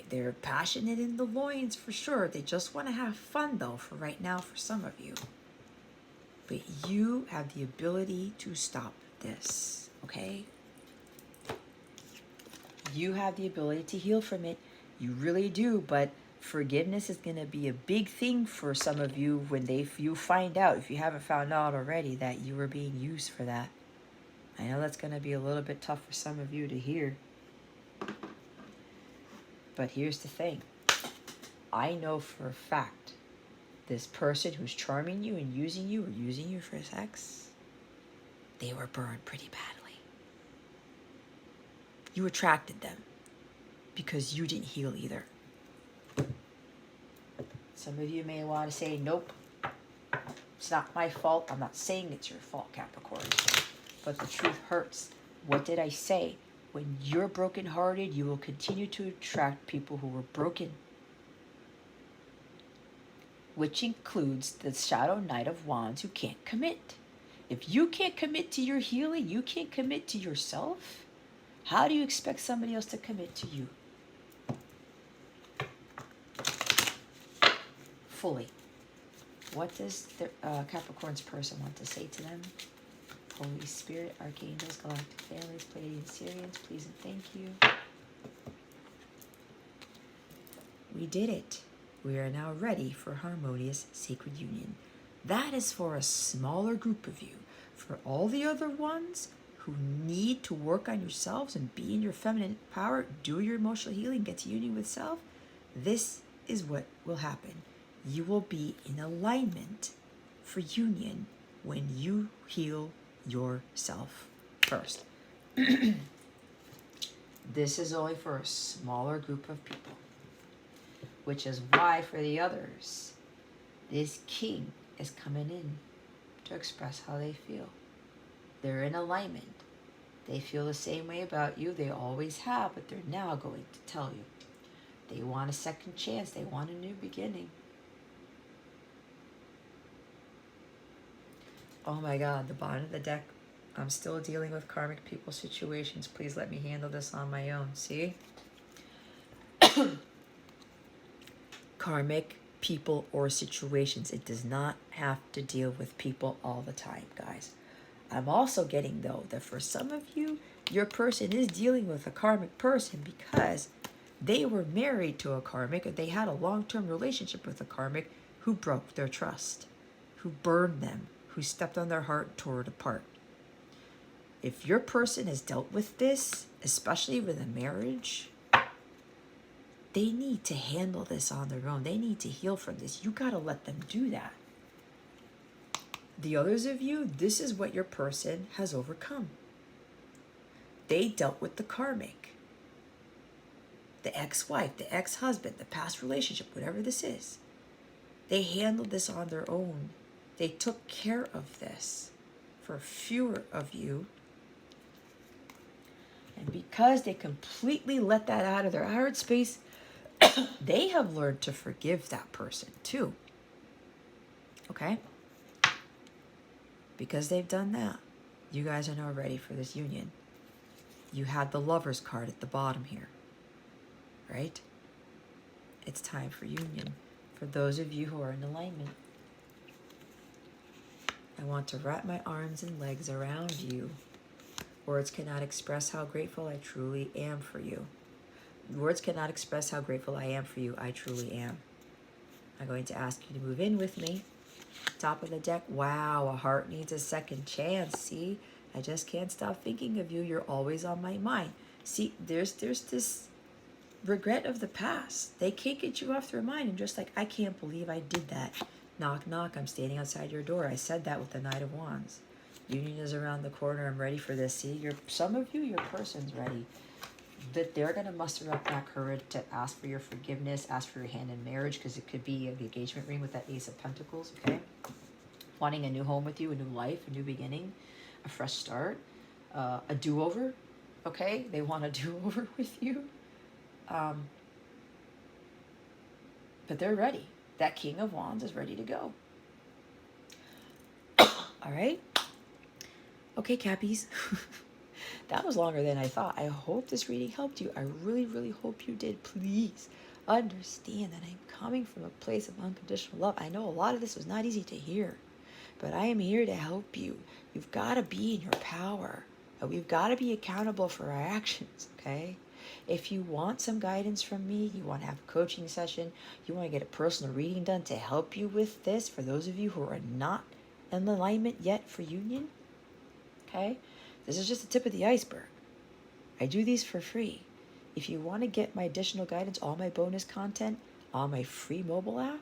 They're passionate in the loins for sure. They just want to have fun though for right now for some of you. But you have the ability to stop this, okay? You have the ability to heal from it. You really do, but forgiveness is going to be a big thing for some of you when you find out, if you haven't found out already, that you were being used for that. I know that's going to be a little bit tough for some of you to hear. But here's the thing. I know for a fact this person who's charming you and using you or using you for sex, they were burned pretty badly. You attracted them because you didn't heal either. Some of you may want to say, nope, it's not my fault. I'm not saying it's your fault, Capricorn. But the truth hurts. What did I say? When you're brokenhearted, you will continue to attract people who are broken. Which includes the Shadow Knight of Wands who can't commit. If you can't commit to your healing, you can't commit to yourself, how do you expect somebody else to commit to you? Fully. What does the Capricorn's person want to say to them? Holy Spirit, Archangels, Galactic Families, Pleiadian Syrians, please and thank you. We did it. We are now ready for harmonious sacred union. That is for a smaller group of you. For all the other ones who need to work on yourselves and be in your feminine power, do your emotional healing, get to union with self, this is what will happen. You will be in alignment for union when you heal yourself first. This is only for a smaller group of people, which is why for the others, this king is coming in to express how they feel. They're in alignment. They feel the same way about you. They always have, but they're now going to tell you. They want a second chance. They want a new beginning. Oh my God, the bottom of the deck. I'm still dealing with karmic people situations. Please let me handle this on my own. See? Karmic people or situations. It does not have to deal with people all the time, guys. I'm also getting, though, that for some of you, your person is dealing with a karmic person because they were married to a karmic, or they had a long-term relationship with a karmic who broke their trust, who burned them, who stepped on their heart and tore it apart. If your person has dealt with this, especially with a marriage, they need to handle this on their own. They need to heal from this. You got to let them do that. The others of you, this is what your person has overcome. They dealt with the karmic, the ex-wife, the ex-husband, the past relationship, whatever this is. They handled this on their own. They took care of this. For fewer of you, and because they completely let that out of their heart space, they have learned to forgive that person too. Okay? Because they've done that, you guys are now ready for this union. You had the Lover's card at the bottom here, right? It's time for union. For those of you who are in alignment, I want to wrap my arms and legs around you. Words cannot express how grateful I truly am for you. Words cannot express how grateful I am for you. I truly am. I'm going to ask you to move in with me. Top of the deck. Wow, a heart needs a second chance. See, I just can't stop thinking of you. You're always on my mind. See, there's this regret of the past. They can't get you off their mind. And just like, I can't believe I did that. Knock, knock. I'm standing outside your door. I said that with the Knight of Wands. Union is around the corner. I'm ready for this. See, some of you, your person's ready. That they're going to muster up that courage to ask for your forgiveness, ask for your hand in marriage, because it could be an engagement ring with that Ace of Pentacles, okay? Wanting a new home with you, a new life, a new beginning, a fresh start. a do-over, okay? They want a do-over with you. But they're ready. That King of Wands is ready to go. All right? Okay, Cappies. That was longer than I thought. I hope this reading helped you. I really, really hope you did. Please understand that I'm coming from a place of unconditional love. I know a lot of this was not easy to hear, but I am here to help you. You've got to be in your power. We've got to be accountable for our actions, okay? If you want some guidance from me, you want to have a coaching session, you want to get a personal reading done to help you with this, for those of you who are not in alignment yet for union, okay? This is just the tip of the iceberg. I do these for free. If you want to get my additional guidance, all my bonus content on my free mobile app,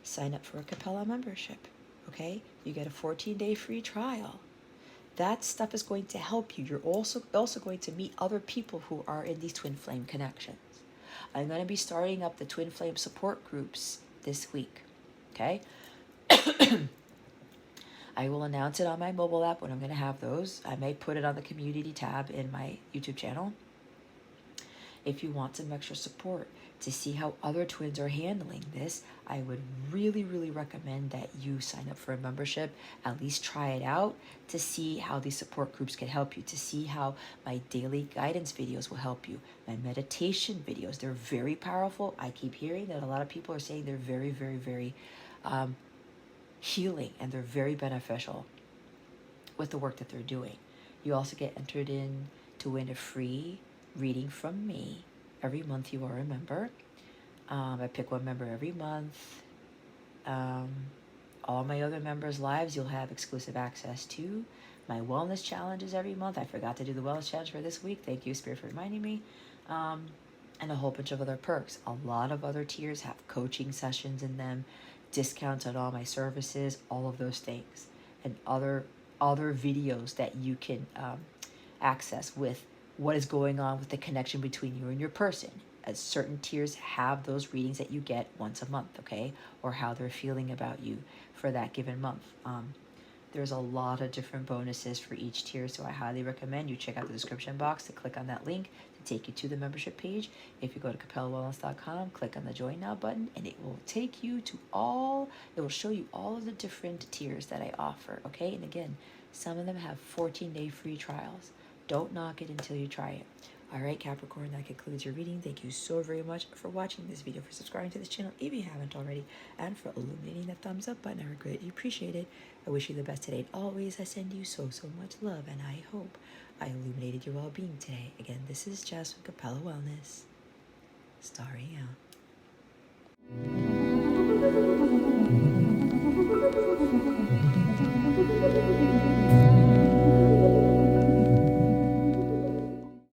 sign up for a Capella membership, okay? You get a 14-day free trial. That stuff is going to help you. You're also going to meet other people who are in these twin flame connections. I'm going to be starting up the twin flame support groups this week, okay? I will announce it on my mobile app when I'm going to have those. I may put it on the community tab in my YouTube channel. If you want some extra support to see how other twins are handling this, I would really, really recommend that you sign up for a membership, at least try it out to see how these support groups can help you, to see how my daily guidance videos will help you. My meditation videos, they're very powerful. I keep hearing that a lot of people are saying they're very, very, very healing, and they're very beneficial with the work that they're doing. You also get entered in to win a free reading from me every month you are a member. I pick one member every month. All my other members' lives you'll have exclusive access to. My wellness challenges every month. I forgot to do the wellness challenge for this week. Thank you, Spirit, for reminding me. And a whole bunch of other perks. A lot of other tiers have coaching sessions in them, discounts on all my services, all of those things, and other videos that you can access with what is going on with the connection between you and your person. As certain tiers have those readings that you get once a month, okay, or how they're feeling about you for that given month. There's a lot of different bonuses for each tier, so I highly recommend you check out the description box to click on that link to take you to the membership page. If you go to capellawellness.com, click on the Join Now button, and it will take you to it will show you all of the different tiers that I offer, okay? And again, some of them have 14-day free trials. Don't knock it until you try it. All right, Capricorn, that concludes your reading. Thank you so very much for watching this video, for subscribing to this channel if you haven't already, and for illuminating that thumbs up button. I greatly appreciate it. I wish you the best today and always. I send you so, so much love, and I hope I illuminated your well-being today. Again, this is Jess from Capella Wellness, starring out.